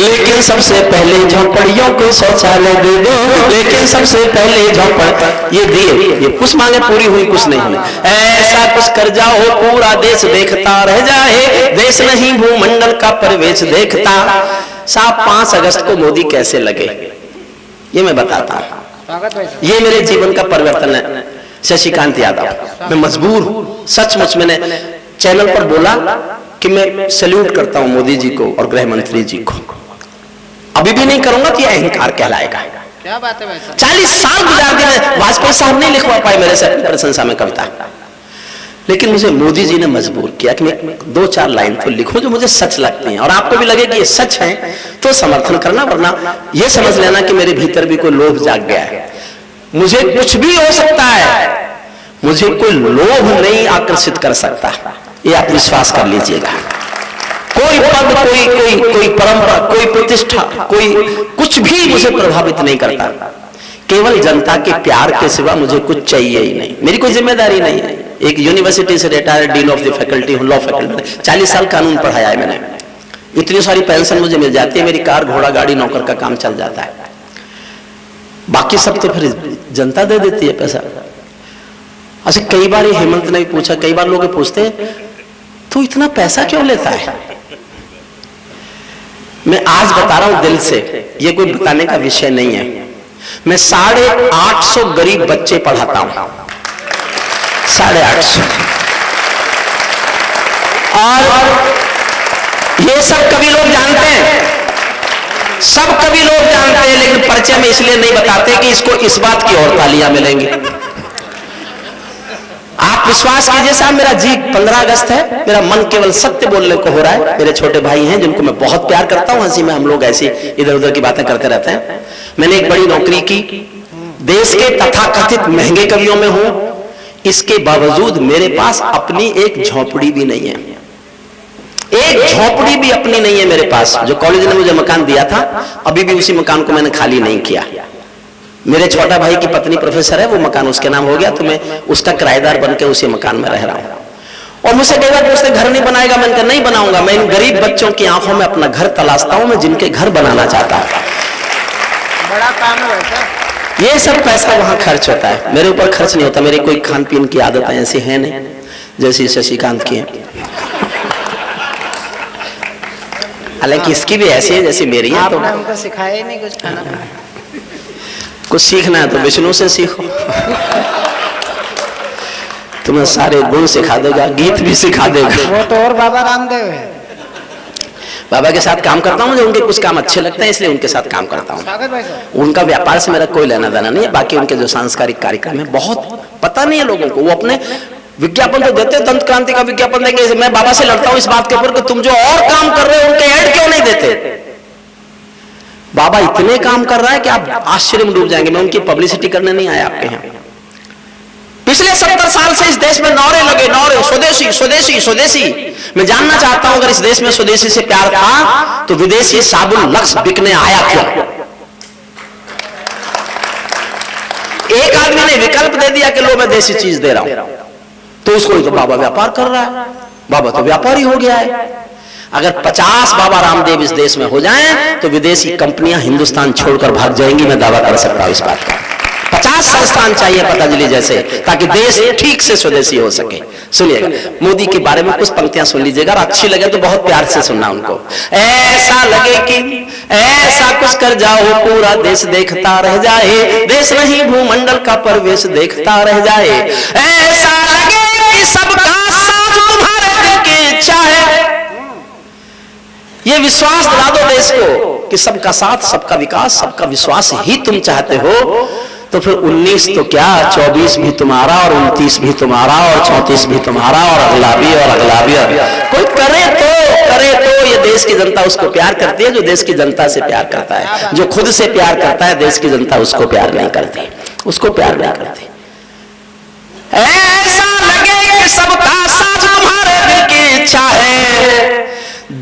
लेकिन सबसे पहले झोपड़ियों को शौचालय दे दो, लेकिन सबसे पहले झोपड़ ये दिए, ये कुछ मांगे पूरी हुई कुछ नहीं हुई। ऐसा कुछ कर जाओ पूरा देश देखता रह जाए, देश नहीं भूमंडल का परिवेश देखता। साहब 5 अगस्त को मोदी कैसे लगे ये मैं बताता हूं। स्वागत भाई साहब। ये मेरे जीवन का परिवर्तन है। शशिकांत यादव, मैं मजबूर हूं, सचमुच मैंने चैनल पर बोला कि मैं सैल्यूट करता हूं मोदी जी को और गृह मंत्री जी को। अभी भी नहीं करूंगा तो यह अहंकार कहलाएगा। क्या बात है भाई साहब। 40 साल गुजार दिए, वाजपेयी साहब नहीं लिखवा पाए मेरे से अपनी प्रशंसा में कविता, लेकिन मुझे मोदी जी ने मजबूर किया कि मैं 2-4 लाइन तो लिखूं जो मुझे सच लगती हैं और आपको भी लगे कि ये सच है तो समर्थन करना, वरना ये समझ लेना कि मेरे भीतर भी कोई लोभ जाग गया है। मुझे कुछ भी हो सकता है, मुझे कोई लोभ नहीं आकर्षित कर सकता, ये आप विश्वास कर लीजिएगा। कोई पद, कोई परंपरा, कोई प्रतिष्ठा, कोई कुछ भी मुझे प्रभावित नहीं करता। केवल जनता के प्यार के सिवा मुझे कुछ चाहिए ही नहीं। मेरी कोई जिम्मेदारी नहीं है। एक यूनिवर्सिटी से retired dean of the faculty हूं, लॉ फैकल्टी, 40 साल कानून पढ़ाया है मैंने। इतनी सारी पेंशन मुझे मिल जाती है, मेरी कार घोड़ा गाड़ी नौकर का काम चल जाता है। बाकी सब तो फिर जनता दे देती है पैसा। अच्छा, कई बार हेमंत ने भी पूछा, कई बार लोग पूछते तू इतना पैसा क्यों लेता है? मैं आज बता रहा हूं दिल से, ये कोई बताने का विषय नहीं है। मैं 850 गरीब बच्चे पढ़ाता हूं, 850, और ये सब कवि लोग जानते हैं, सब कवि लोग जानते हैं, लेकिन परिचय में इसलिए नहीं बताते कि इसको इस बात की और तालियां मिलेंगी। आप विश्वास कीजिए साहब, मेरा जी 15 अगस्त है, मेरा मन केवल सत्य बोलने को हो रहा है। मेरे छोटे भाई हैं जिनको मैं बहुत प्यार करता हूं, हंसी में हम लोग ऐसी इधर उधर की बातें करते रहते हैं। मैंने एक बड़ी नौकरी की, देश के तथाकथित महंगे कवियों में हूं, इसके बावजूद मेरे पास अपनी एक झोपड़ी भी नहीं है, एक झोपड़ी भी अपनी नहीं है मेरे पास। जो कॉलेज ने मुझे मकान दिया था, अभी भी उसी मकान को मैंने खाली नहीं किया। मेरे छोटा भाई की पत्नी प्रोफेसर है, वो मकान उसके नाम हो गया, तो मैं उसका किराएदार बनकर उसी मकान में रह रहा हूं। और मुझसे कई बार पूछते घर नहीं बनाएगा, मैंने कहा नहीं बनाऊंगा। मैं इन गरीब बच्चों की आंखों में अपना घर तलाशता हूं, मैं जिनके घर बनाना चाहता हूं। बड़ा काम है भाई साहब। ये सब पैसा वहां खर्च होता है, मेरे ऊपर खर्च नहीं होता। मेरी कोई खान पीन की आदतें ऐसी है नहीं जैसी शशिकांत की है, हालांकि इसकी भी ऐसी है जैसी मेरी है। आपने हमको सिखाया ही नहीं कुछ खाना। कुछ सीखना है तो विष्णु से सीखो, तुम्हें सारे गुण सिखा देगा, गीत भी सिखा देगा। वो तो और बाबा रामदेव है। बाबा के साथ काम करता हूं, मुझे उनके कुछ काम अच्छे लगते हैं इसलिए उनके साथ काम करता हूं। स्वागत भाई साहब। उनका व्यापार से मेरा कोई लेना देना नहीं है। बाकी उनके जो सांस्कृतिक कार्यक्रम है, बहुत पता नहीं है लोगों को, वो अपने विज्ञापन तो देते, दंत क्रांति का विज्ञापन देंगे। मैं बाबा से लड़ता हूं इस बात के ऊपर कि तुम जो और काम कर रहे हो उनके ऐड क्यों नहीं देते। बाबा इतने काम कर रहा है कि आप आश्चर्य में डूब जाएंगे। मैं उनकी पब्लिसिटी करने नहीं आया आपके यहाँ। पिछले 70 साल से इस देश में नारे लगे, नारे स्वदेशी स्वदेशी स्वदेशी। मैं जानना चाहता हूं अगर इस देश में स्वदेशी से प्यार था तो विदेशी साबुन लक्स बिकने आया क्यों? एक आदमी ने विकल्प दे दिया कि लो मैं देसी चीज दे रहा हूं, तो उसको तो बाबा व्यापार कर रहा है, बाबा तो व्यापारी हो गया है। अगर 50 बाबा रामदेव इस देश में हो जाएं तो विदेशी कंपनियां हिंदुस्तान छोड़कर भाग जाएंगी, मैं दावा कर सकता हूं इस बात का। 50 संस्थान चाहिए पतंजलि जैसे, ताकि देश ठीक से स्वदेशी हो सके। सुनिएगा, मोदी के बारे में कुछ पंक्तियां सुन लीजिएगा, अच्छी लगे तो बहुत प्यार से सुनना उनको। ऐसा लगे कि ऐसा कुछ कर जाओ पूरा देश देखता रह जाए, देश नहीं भूमंडल का परवेश देखता रह जाए। ऐसा लगे कि सबका साथ तुम्हारे दिल की इच्छा है। ये विश्वास दिला दो देश को कि सबका साथ, सबका विकास, सबका विश्वास ही तुम चाहते हो, तो फिर 19 तो क्या 24 भी तुम्हारा और 29 भी तुम्हारा और 34 भी तुम्हारा और अगला भी और अगला भी। कोई करे तो ये देश की जनता उसको प्यार करती है जो देश की जनता से प्यार करता है। जो खुद से प्यार करता है देश की जनता उसको प्यार नहीं करती, उसको प्यार नहीं करती। ऐसा लगे कि सबका साथ तुम्हारे दिल की इच्छा है।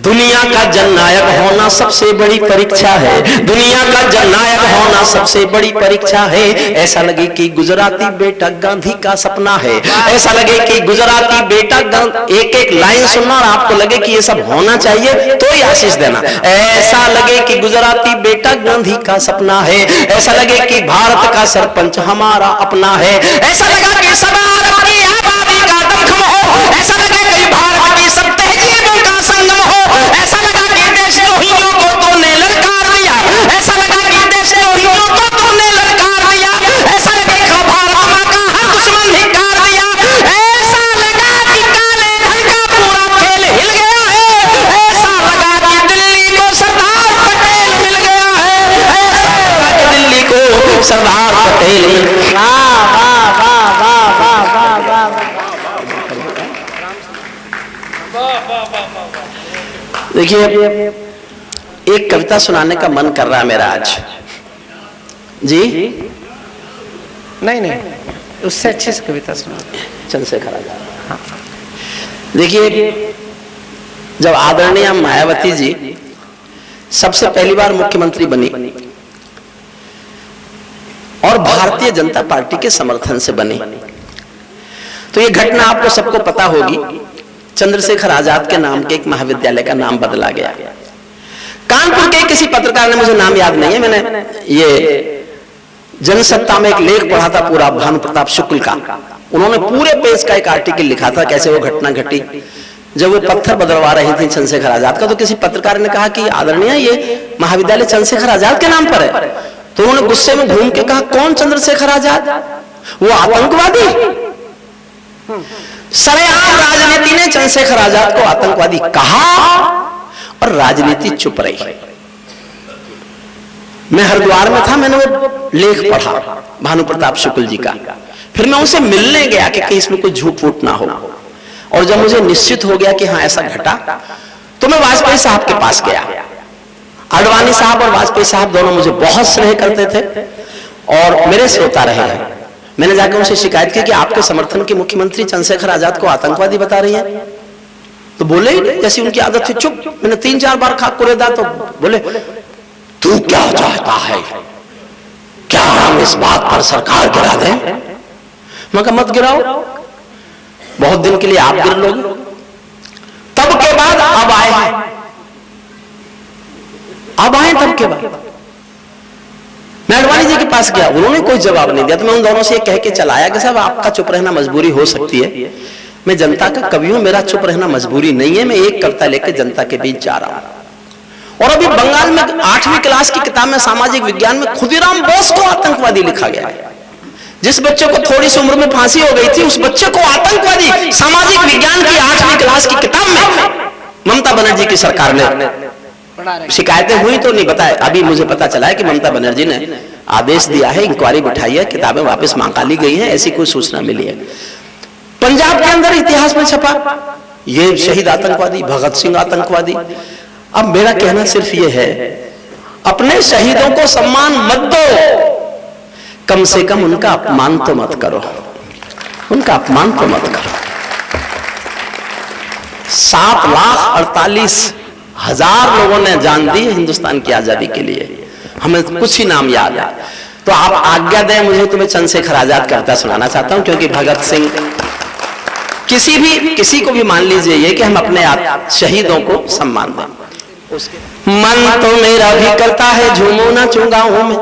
दुनिया का जननायक होना सबसे बड़ी परीक्षा है, दुनिया का जननायक होना सबसे बड़ी परीक्षा है। ऐसा लगे कि गुजराती बेटा गांधी का सपना है, ऐसा लगे कि गुजराती बेटा एक एक लाइन सुनना और आपको लगे कि ये सब होना चाहिए तो ही आशीष देना। ऐसा लगे कि गुजराती बेटा गांधी का सपना है, ऐसा लगे कि भारत का सरपंच हमारा अपना है, ऐसा लगा कि सब अपनी आबादी का दमखम हो, ऐसा लगे कि भारत की सब तहजीबों का संगम हो, ऐसा लगा कि देशद्रोहियों को तूने ललकार दिया, ऐसा लगा कि देशद्रोहियों को तूने ललकार दिया, ऐसा लगे कि भारत मां का हर दुश्मन धिक्कार दिया, ऐसा लगा कि काले धन का पूरा खेल हिल गया है, ऐसा लगा कि दिल्ली को सरदार पटेल मिल गया है, ऐसा लगा कि दिल्ली को सरदार पटेल। वाह वाह वाह वाह वाह वाह वाह। देखिए, एक कविता सुनाने का मन कर रहा है मेरा आज जी। नहीं, उससे अच्छे से कविता सुना। चंद्रशेखर आजाद। देखिए, जब आदरणीय मायावती जी सबसे पहली बार मुख्यमंत्री बनी और भारतीय जनता पार्टी के समर्थन से बनी, तो ये घटना आपको सबको पता होगी। चंद्रशेखर आजाद के नाम के एक महाविद्यालय का नाम बदला गया। कानपुर के किसी पत्रकार ने, मुझे नाम याद नहीं है, मैंने ये जनसत्ता में एक लेख पढ़ा था पूरा, भानु प्रताप शुक्ल का। उन्होंने पूरे पेज का एक आर्टिकल लिखा था कैसे वो घटना घटी। जब वो पत्थर बदलवा रही थी चंद्रशेखर आजाद का, तो किसी पत्रकार ने कहा कि आदरणीय ये महाविद्यालय चंद्रशेखर आजाद के नाम पर है। तो उन्होंने गुस्से में घूम के कहा, कौन चंद्रशेखर आजाद? वो आतंकवादी। सरेआम राजनीति ने चंद्रशेखर आजाद को आतंकवादी कहा और राजनीति चुप रही। मैं हरिद्वार में था, मैंने वो लेख पढ़ा भानु प्रताप शुक्ल जी का। फिर मैं उनसे मिलने गया कि कहीं इसमें कोई झूठ फूट ना हो, और जब मुझे निश्चित हो गया कि हाँ ऐसा घटा, तो मैं वाजपेयी साहब के पास गया। आडवाणी साहब और वाजपेयी साहब दोनों मुझे बहुत स्नेह करते थे और मेरे श्रोता रहे हैं। मैंने जाकर उनसे शिकायत की कि आपके समर्थन के मुख्यमंत्री चंद्रशेखर आजाद को आतंकवादी बता रही है। तो बोले, जैसी उनकी आदत थी, चुप। मैंने 3-4 बार खाक कुरेदा तो बोले, तू क्या चाहता है? क्या हम इस बात पर सरकार गिरा दें? मैं कहा मत गिराओ, बहुत दिन के लिए आप गिर लोगे। तब के बाद अब आए तब के बाद मैं आडवाणी जी के पास गया, उन्होंने कोई जवाब नहीं दिया। तो मैं उन दोनों से कह के चलाया कि साहब आपका चुप रहना मजबूरी हो सकती है, मैं जनता का कवि हूं, मेरा चुप रहना मजबूरी नहीं है। मैं एक कविता लेकर जनता के बीच जा रहा हूं। और अभी बंगाल में 8वीं क्लास की किताब में सामाजिक विज्ञान में खुदीराम बोस को आतंकवादी लिखा गया है। जिस बच्चे को थोड़ी सी उम्र में फांसी हो गई थी, उस बच्चे को आतंकवादी सामाजिक विज्ञान की 8वीं क्लास की किताब में ममता बनर्जी की सरकार ने। शिकायतें हुई तो नहीं बताया, अभी मुझे पता चला है कि ममता बनर्जी ने आदेश दिया है, इंक्वायरी बिठाई है, किताबें वापस मांगा ली गई हैं, ऐसी कोई सूचना मिली है। पंजाब के अंदर इतिहास में छपा, ये शहीद आतंकवादी, भगत सिंह आतंकवादी। अब मेरा कहना सिर्फ ये है, अपने शहीदों को सम्मान मत दो, कम से कम उनका अपमान तो मत करो, उनका अपमान तो मत करो। 7,48,000 लोगों ने जान दी है हिंदुस्तान की आजादी के लिए, हमें कुछ ही नाम याद है। तो आप आज्ञा दें मुझे, तो मैं चंद्रशेखर आजाद कविता सुनाना चाहता हूं, क्योंकि भगत सिंह किसी को भी मान लीजिए ये कि हम अपने शहीदों को सम्मान दें। मन तो मेरा भी करता है झूमू नाचूं गाँव में,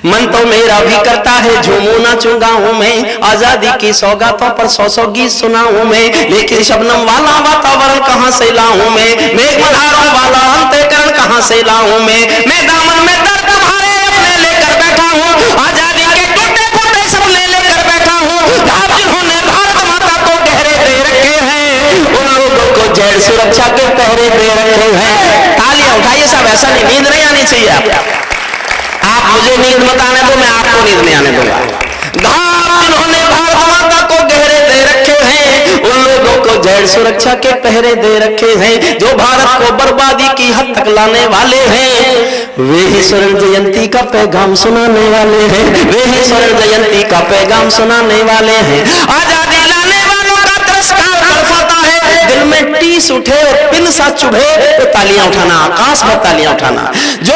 मन तो मेरा भी करता है झूमू नाचूं गाँव में, आजादी की सौगातों पर सौ सौ गीत सुनाऊं मैं, लेकिन शबनम वाला वातावरण कहाँ से लाऊं मैं मेघमल्हारों वाला अंतःकरण कहाँ से लाऊं मैं दामन में दर्द तुम्हारे अपने लेकर बैठा हूँ, आजादी के टूटे फूटे सपने लेकर बैठा हूँ, जिन्होंने भारत माता को गहरे दे रखे हैं उन लोगों को जेल सुरक्षा के पहरे दे रखे हैं। तालियां उठाइए साहब, ऐसा नहीं, नींद नहीं आनी चाहिए। आप मुझे नींद मत आने दो, मैं आपको नींद नहीं आने दूंगा। जिन्होंने भारत माता को गहरे दे रखे हैं उन लोगों को जेल सुरक्षा के पहरे दे रखे हैं, जो भारत को बर्बादी की हद तक लाने वाले हैं वे ही स्वर्ण जयंती का पैगाम सुनाने वाले हैं, वे ही स्वर्ण जयंती का पैगाम सुनाने वाले हैं। आजादी लाने वालों का तिरस्कार तड़पाता है, दिल में टीस उठे और पिन सा चुभे तो तालियां उठाना, आकाश भर तालियां उठाना। जो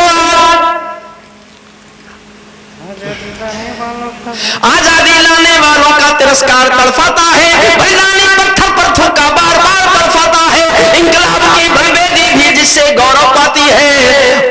आजादी लाने वालों का तिरस्कार तड़पाता है, बलिदानी पत्थर पर थूका बार बार तड़पाता है, इंकलाब की बलवेदी भी जिससे गौरव पाती है,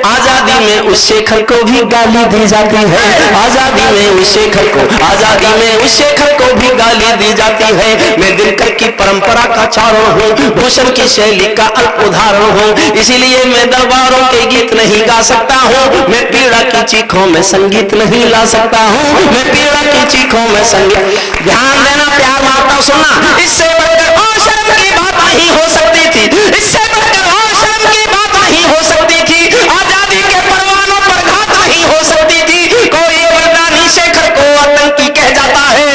आजादी में उस शेखर को भी गाली दी जाती है, आजादी में उस शेखर को, आजादी में उस शेखर को भी गाली दी जाती है। मैं दिनकर की परंपरा का चारण हूँ, भूषण की शैली का अल्प उदाहरण हूँ, इसीलिए मैं दरबारों के गीत नहीं गा सकता हूँ, मैं पीड़ा की चीखों में संगीत नहीं ला सकता हूँ, मैं पीड़ा की चीखों में संगीत। ध्यान देना, प्यार मारता सुनना, इससे बढ़कर और शर्म की बात नहीं हो सकती थी, इससे बढ़कर और शर्म की बात नहीं हो सकती थी, आजादी के परवानों पर घात नहीं हो सकती थी। कोई बलिदानी शेखर को आतंकी कह जाता है,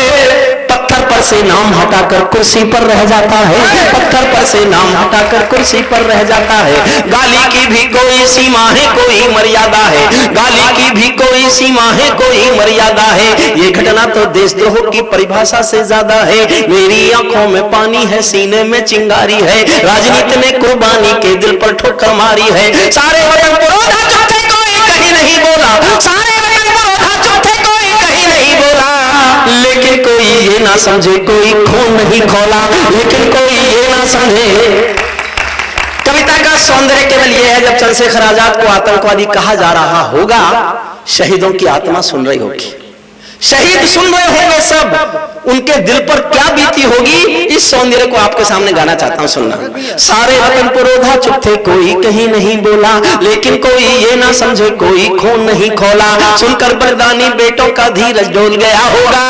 पत्थर पर से नाम हटाकर कुर्सी पर रह जाता है, पत्थर पर से नाम हटाकर कुर्सी पर रह जाता है। गाली की भी कोई सीमा है, कोई मर्यादा है, गाली की भी कोई सीमा है, कोई मर्यादा है। ये घटना तो देशद्रोह की परिभाषा से ज्यादा है, मेरी आंखों में पानी है, सीने में चिंगारी है, राजनीति ने कुर्बानी के दिल पर ठोकर मारी है। सारे वतन पुरोधा चुप थे, कोई कहीं नहीं बोला, सारे वतन पुरोधा चुप थे, कोई कहीं नहीं बोला, लेकिन कोई ये ना समझे कोई खून नहीं खोला, लेकिन कोई ये ना समझे। कविता का सौंदर्य केवल यह है जब चंद्रशेखर आजाद को आतंकवादी कहा जा रहा होगा, शहीदों की आत्मा सुन रही होगी, शहीद सुन रहे होंगे, सब उनके दिल पर क्या बीती होगी, इस सौंदर्य को आपके सामने गाना चाहता हूं, सुनना। सारे वतन पुरोधा चुप थे, कोई कहीं नहीं बोला, लेकिन कोई ये ना समझे कोई खून नहीं खोला, सुनकर बलिदानी बेटों का धीरज डोल गया होगा,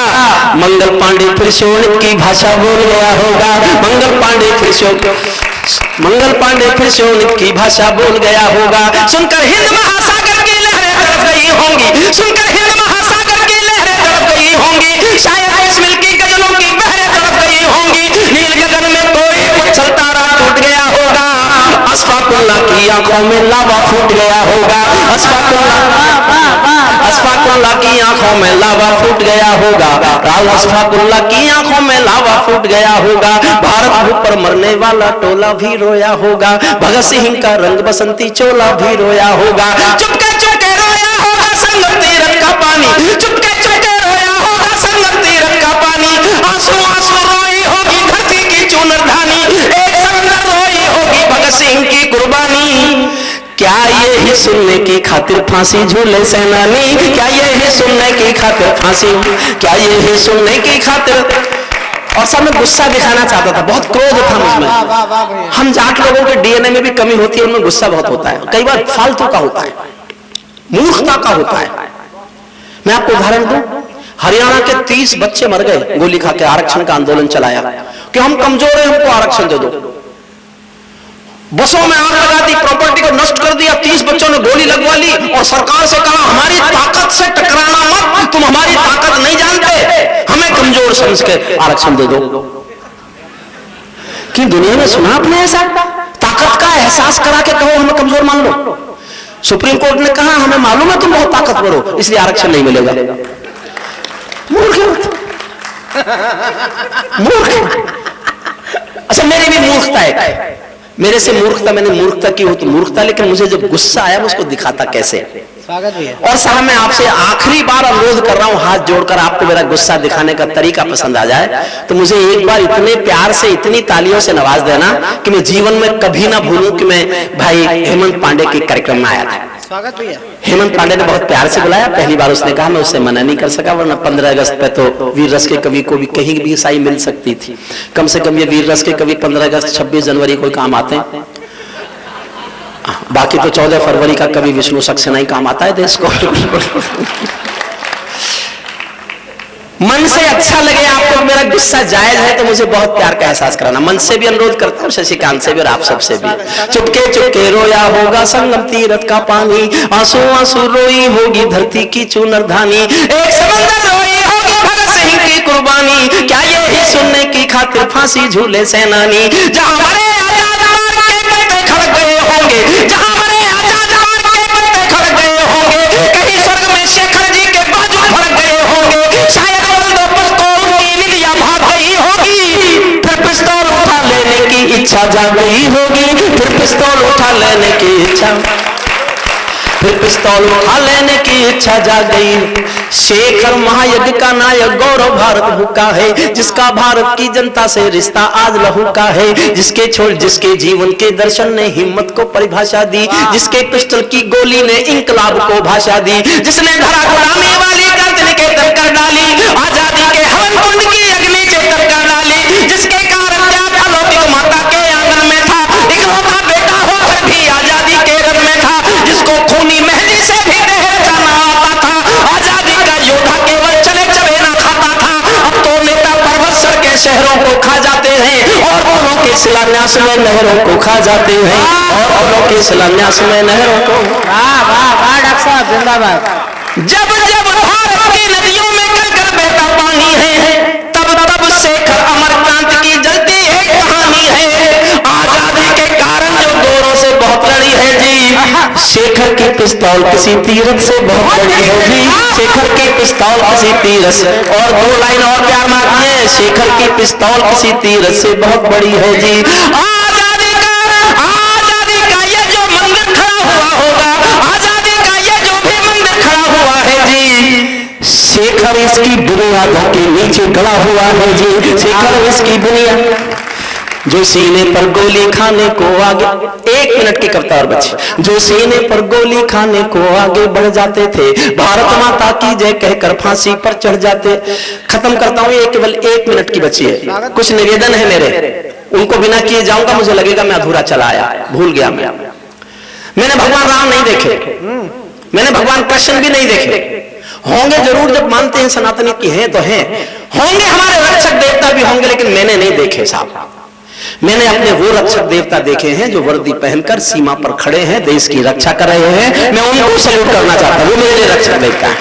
मंगल पांडे फिर शोणित की भाषा बोल गया होगा, मंगल पांडे फिर शोणित की भाषा बोल गया होगा, सुनकर हिंद महासागर की लहरें तरफ गई होंगी, सुनकर हिंद महासागर की लहरें तरफ गई होंगी, शायद कश्मीर की गजलों की बहरें तरफ गई होंगी, नील गगन में कोई उछल तारा टूट गया होगा, अशफाकुल्लाह की आंखों में लावा फूट गया होगा, अशफाकुल्लाह की आंखों में लावा फूट गया होगा, अशफाकुल्लाह की आंखों में लावा फूट गया होगा, भारत भूख पर मरने वाला टोला भी रोया होगा, भगत सिंह का रंग बसंती चोला भी रोया होगा, चुपके चुपके रोया होगा संगम तीरथ का पानी, चुपके चुपके रोया होगा संगम तीरथ का पानी, आंसू आंसू रोई होगी धरती की चूनरधानी, एक समंदर रोई होगी भगत सिंह की कुर्बानी। क्या ये ही सुनने की खातिर फांसी झूले सेनानी, क्या ये ही सुनने की खातिर फांसी, क्या ये ही सुनने की खातिर। और सब में गुस्सा दिखाना चाहता था, बहुत क्रोध था मुझमें। हम जाट लोगों के डीएनए में भी कमी होती है, उनमें गुस्सा बहुत होता है, कई बार फालतू का होता है, मूर्खता का होता है। मैं आपको उदाहरण दूं, हरियाणा के 30 बच्चे मर गए गोली खा के, आरक्षण का आंदोलन चलाया कि हम कमजोर हैं, हमको आरक्षण दे दो। बसों में आग लगा दी, प्रॉपर्टी को नष्ट कर दिया, 30 बच्चों ने गोली लगवा ली और सरकार से कहा हमारी ताकत से टकराना मत, तुम हमारी ताकत नहीं जानते, हमें कमजोर समझ के आरक्षण दे दो। कि दुनिया में सुना आपने ऐसा? ताकत का एहसास करा के कहो हमें कमजोर मान लो। सुप्रीम कोर्ट ने कहा हमें मालूम है तुम बहुत ताकतवर हो, इसलिए आरक्षण नहीं मिलेगा। मूर्ख, मूर्ख। अच्छा मेरी भी मूर्खता है, मेरे से मूर्खता, मैंने मूर्खता की हो तो मूर्खता, लेकिन मुझे जब गुस्सा आया मैं उसको दिखाता कैसे। स्वागत भैया। और साहब मैं आपसे आखिरी बार अनुरोध कर रहा हूं हाथ जोड़कर, आपको मेरा गुस्सा दिखाने का तरीका पसंद आ जाए तो मुझे एक बार इतने प्यार से, इतनी तालियों से नवाज देना कि मैं जीवन में कभी ना भूलूं कि मैं भाई हेमंत पांडे के कार्यक्रम में आया था। स्वागत भैया। हेमंत पांडे ने बहुत प्यार से बुलाया, पहली बार उसने कहा, मैं उससे मना नहीं कर सका, वरना 15 अगस्त पे तो वीर रस के कवि को भी कहीं भी साई मिल सकती थी। कम से कम ये वीर रस के कवि 15 अगस्त 26 जनवरी को काम आते हैं, बाकी तो 14 फरवरी का कवि विष्णु सक्सेना ही काम आता है देश को। मन से अच्छा लगे आपको मेरा गुस्सा जायज है तो मुझे बहुत प्यार का एहसास कराना। मन से भी अनुरोध करता हूँ, शशिकांत से भी और आप सबसे भी। चुपके चुपके रोया होगा संगम तीरथ का पानी, आंसू आंसू रोई होगी धरती की चूनर धानी, एक समंदर रोई होगी भगत सिंह की कुर्बानी, क्या ये ही सुनने की खातिर फांसी झूले सेनानी, जहां हमारे आजाद मार के पत्ते खड़ गए होंगे, जहां हमारे आजाद मार के पत्ते खड़ गए होंगे, कहीं स्वर्ग में शेखर जी के बाजू फड़ गए होंगे, शायद पिस्तौल उठा लेने की इच्छा जाग गई होगी, फिर पिस्तौल उठा लेने की इच्छा, फिर पिस्तौल उठा लेने की इच्छा जाग गई। शेखर महायज्ञ का नायक गौरव भारत भूखा है, जिसका भारत की जनता से रिश्ता आज लहू का है, जिसके जीवन के दर्शन ने हिम्मत को परिभाषा दी, जिसके पिस्टल की गोली ने इंकलाब को भाषा दी, जिसने धरा गुलामी वाली गर्दन के तर कर डाली, आजादी के हवन कुंड की अग्नि चेतर कर डाली, जिसके कारण त्याग अलौकिक माता के आंगन में था, इकलौता बेटा होकर भी आजादी के रंग में था, जिसको खूनी मेहंदी से भी दहेज जाना आता था, आजादी का योद्धा केवल चले चले ना खाता था, अब तो नेता पर्वत सर के शहरों को खा जाते हैं और औरों के शिलान्यास में नहरों को खा जाते हैं, और औरों के शिलान्यास में नहरों को। वाह वाह वाह डॉक्टर साहब जिंदाबाद। जब जब भारत की नदियों में कर बहता पानी है, तब तब शेखर अमरकांत की जलती एक कहानी है, आजादी के कारण जो गोरों से बहुत लड़ी है जी, शेखर की पिस्तौल किसी तीरथ से बहुत बड़ी है जी, शेखर की पिस्तौल किसी तीरथ से, और 2 लाइन और प्यार मांगिए, शेखर की पिस्तौल किसी तीरथ से बहुत बड़ी है जी। आजादी का ये जो मंदिर खड़ा हुआ होगा, आजादी का ये जो भी मंदिर खड़ा हुआ है जी, शेखर इसकी बुनियादों के नीचे गड़ा हुआ है जी, शेखर इसकी बुनियाद, जो सीने पर गोली खाने को आगे, 1 मिनट की कविता और बची, जो सीने पर गोली खाने को आगे बढ़ जाते थे, भारत माता की जय कहकर फांसी पर चढ़ जाते। खत्म करता हूँ, ये केवल 1 मिनट की बची है। कुछ निवेदन है मेरे, उनको बिना किए जाऊंगा, मुझे लगेगा मैं अधूरा चला आया, भूल गया मैंने भगवान राम नहीं देखे, मैंने भगवान कृष्ण भी नहीं देखे, होंगे जरूर जब मानते हैं सनातनी की हैं तो हैं, होंगे हमारे रक्षक देवता भी होंगे, लेकिन मैंने नहीं देखे साहब। मैंने अपने वो रक्षक देवता देखे हैं जो वर्दी पहनकर सीमा पर खड़े हैं, देश की रक्षा कर रहे हैं, मैं उनको सैल्यूट करना चाहता हूं, वो मेरे लिए रक्षक देवता है।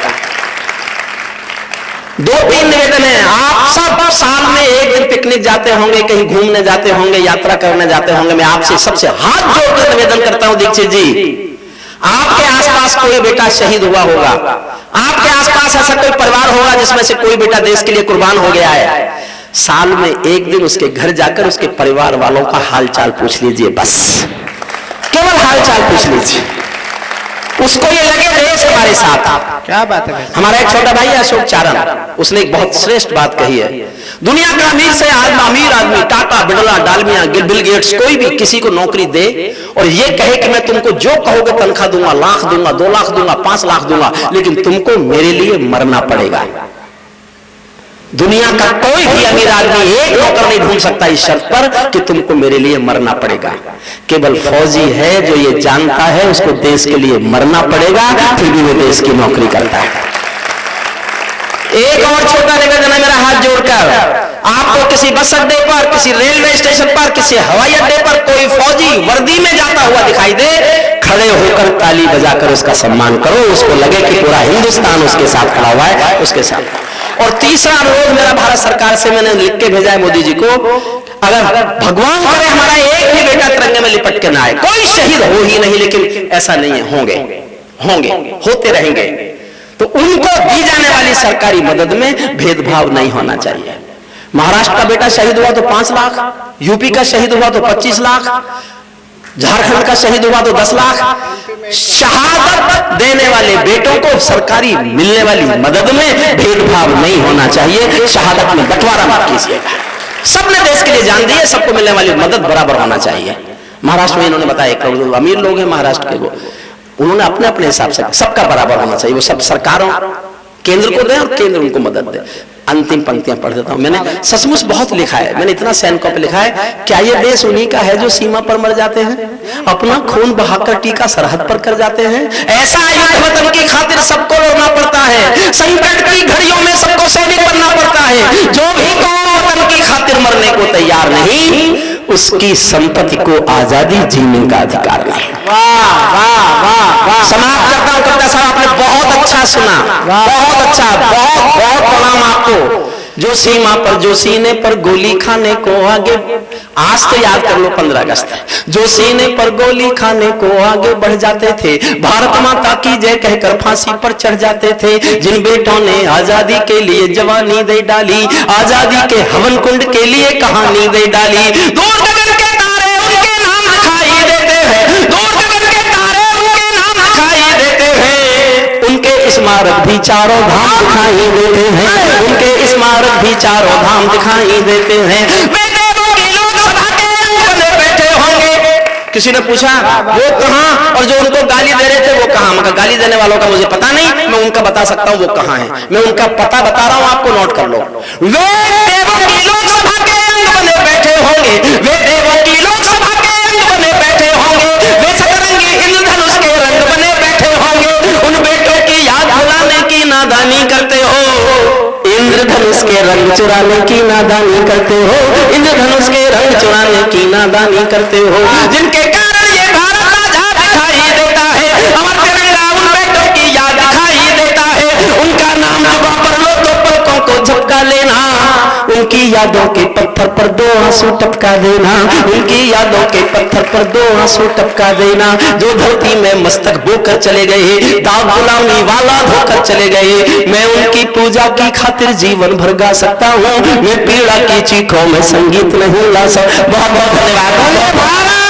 2-3 निवेदन है। आप सब साल में एक दिन पिकनिक जाते होंगे, कहीं घूमने जाते होंगे, यात्रा करने जाते होंगे, मैं आपसे सबसे हाथ जोड़कर निवेदन करता हूं दीक्षित जी, आपके आसपास कोई बेटा शहीद हुआ होगा, आपके आसपास ऐसा कोई परिवार होगा जिसमें से कोई बेटा देश के लिए कुर्बान हो गया है, साल में एक दिन उसके घर जाकर उसके परिवार वालों का हालचाल पूछ लीजिए, बस केवल हालचाल पूछ लीजिए, उसको ये लगे देश हमारे साथ। क्या बात है। हमारा एक छोटा भाई है अशोक चारण, उसने एक बहुत श्रेष्ठ बात कही है, दुनिया का अमीर से अमीर आदमी, टाटा, बिरला, डालमिया, बिल गेट्स, कोई भी किसी को नौकरी दे और ये कहे कि मैं तुमको जो कहोगे तनख्वाह दूंगा, लाख दूंगा, 2 लाख दूंगा, 5 लाख दूंगा, लेकिन तुमको मेरे लिए मरना पड़ेगा। दुनिया का कोई भी अमीर आदमी एक नौकर नहीं ढूंढ सकता इस शर्त पर कि तुमको मेरे लिए मरना पड़ेगा। केवल फौजी है जो ये जानता है उसको देश के लिए मरना पड़ेगा, फिर भी वो देश की नौकरी करता है। एक और छोटा निवेदन है मेरा हाथ जोड़कर, आपको किसी बस अड्डे पर, किसी रेलवे स्टेशन पर, किसी हवाई अड्डे पर कोई फौजी वर्दी में जाता हुआ दिखाई दे, खड़े होकर ताली बजाकर उसका सम्मान करो, उसको लगे कि पूरा हिंदुस्तान उसके साथ खड़ा हुआ है, उसके साथ। और तीसरा अनुरोध मेरा भारत सरकार से मैंने लिख के भेजा है मोदी जी को, अगर भगवान करे हमारा एक भी बेटा तिरंगे में लिपट के ना आए, कोई शहीद हो ही नहीं, लेकिन ऐसा नहीं है, होंगे, होते रहेंगे, तो उनको दी जाने वाली सरकारी मदद में भेदभाव नहीं होना चाहिए। महाराष्ट्र का बेटा शहीद हुआ तो 5 लाख, यूपी का शहीद हुआ तो 25 लाख, झारखंड का शहीद हुआ तो 10 लाख। शहादत देने वाले बेटों को सरकारी मिलने वाली मदद में भेदभाव नहीं होना चाहिए, शहादत में बंटवारा मत कीजिएगा। सबने देश के लिए जान दी है, सबको मिलने वाली मदद बराबर होना चाहिए। महाराष्ट्र में इन्होंने बताया, 1 करोड़ अमीर लोग हैं महाराष्ट्र के, वो उन्होंने अपने अपने हिसाब से सबका बराबर होना चाहिए, वो सब सरकारों केंद्र को दे और केंद्र उनको मदद दे। अंतिम पंक्तियां पढ़ देता हूं। मैंने सचमुच बहुत लिखा है, मैंने इतना सैनिकों पे लिखा है। क्या ये देश उन्हीं का है जो सीमा पर मर जाते हैं, अपना खून बहाकर टीका सरहद पर कर जाते हैं? ऐसा युद्ध वतन की खातिर सबको लड़ना पड़ता है, संकट की घड़ियों में सबको सैनिक बनना पड़ता है। जो भी कौम वतन की खातिर मरने को तैयार नहीं, उसकी संतति को आजादी जीने का अधिकार नहीं। वाह वाह वाह वाह। समाप्त करता हूं। कविता साहब आपने बहुत अच्छा सुना, बहुत अच्छा, बहुत बहुत प्रणाम आपको। जो सीमा पर, जो सीने पर गोली खाने को आगे, आज तो याद कर लो 15 अगस्त, जो सीने पर गोली खाने को आगे बढ़ जाते थे, भारत माता की जय कहकर फांसी पर चढ़ जाते थे, जिन बेटों ने आजादी के लिए जवानी दे डाली, आजादी के हवन कुंड के लिए कहानी दे डाली। दूर गगन के तारे उनके नाम दिखाई देते हैं, दूर गगन के तारे उनके नाम दिखाई देते हैं, उनके स्मारक भी चारों धाम दिखाई देते हैं, उनके स्मारक भी चारों धाम दिखाई देते हैं। वे देवों की लोकसभा के अंग में बैठे होंगे। किसी ने पूछा वो कहां, और जो उनको गाली दे रहे थे वो कहां? मगर गाली देने वालों का मुझे पता नहीं, मैं उनका बता सकता हूं वो कहां है। मैं उनका पता बता रहा हूं, आपको नोट कर लो। वे देवों की लोकसभा के अंग बने बैठे होंगे, वे देवों की लोकसभा के अंग बने बैठे होंगे, वे सतरंगी इंद्रधनुष के रंग बने बैठे होंगे। उन बेटों की याद भुलाने की नादानी करते हो, इंद्रधनुष के रंग चुराने की नादानी करते हो, इंद्रधनुष के रंग चुराने की नादानी करते हो, जिनके कारण ये भारत आजाद दिखाई देता है, अमर तिरंगा उन बेटों की याद दिखाई देता है। उनका नाम जुबां पर लो तो पलकों को झपका लेना, उनकी यादों के पत्थर पर 2 आंसू टपका देना, उनकी यादों के पत्थर पर 2 आंसू टपका देना। जो धरती में मस्तक बोकर चले गए, दाग गुलामी वाला धोकर चले गए, मैं उनकी पूजा की खातिर जीवन भर गा सकता हूँ, मैं पीड़ा की चीखों में संगीत नहीं ला सकता। बहुत बहुत धन्यवाद।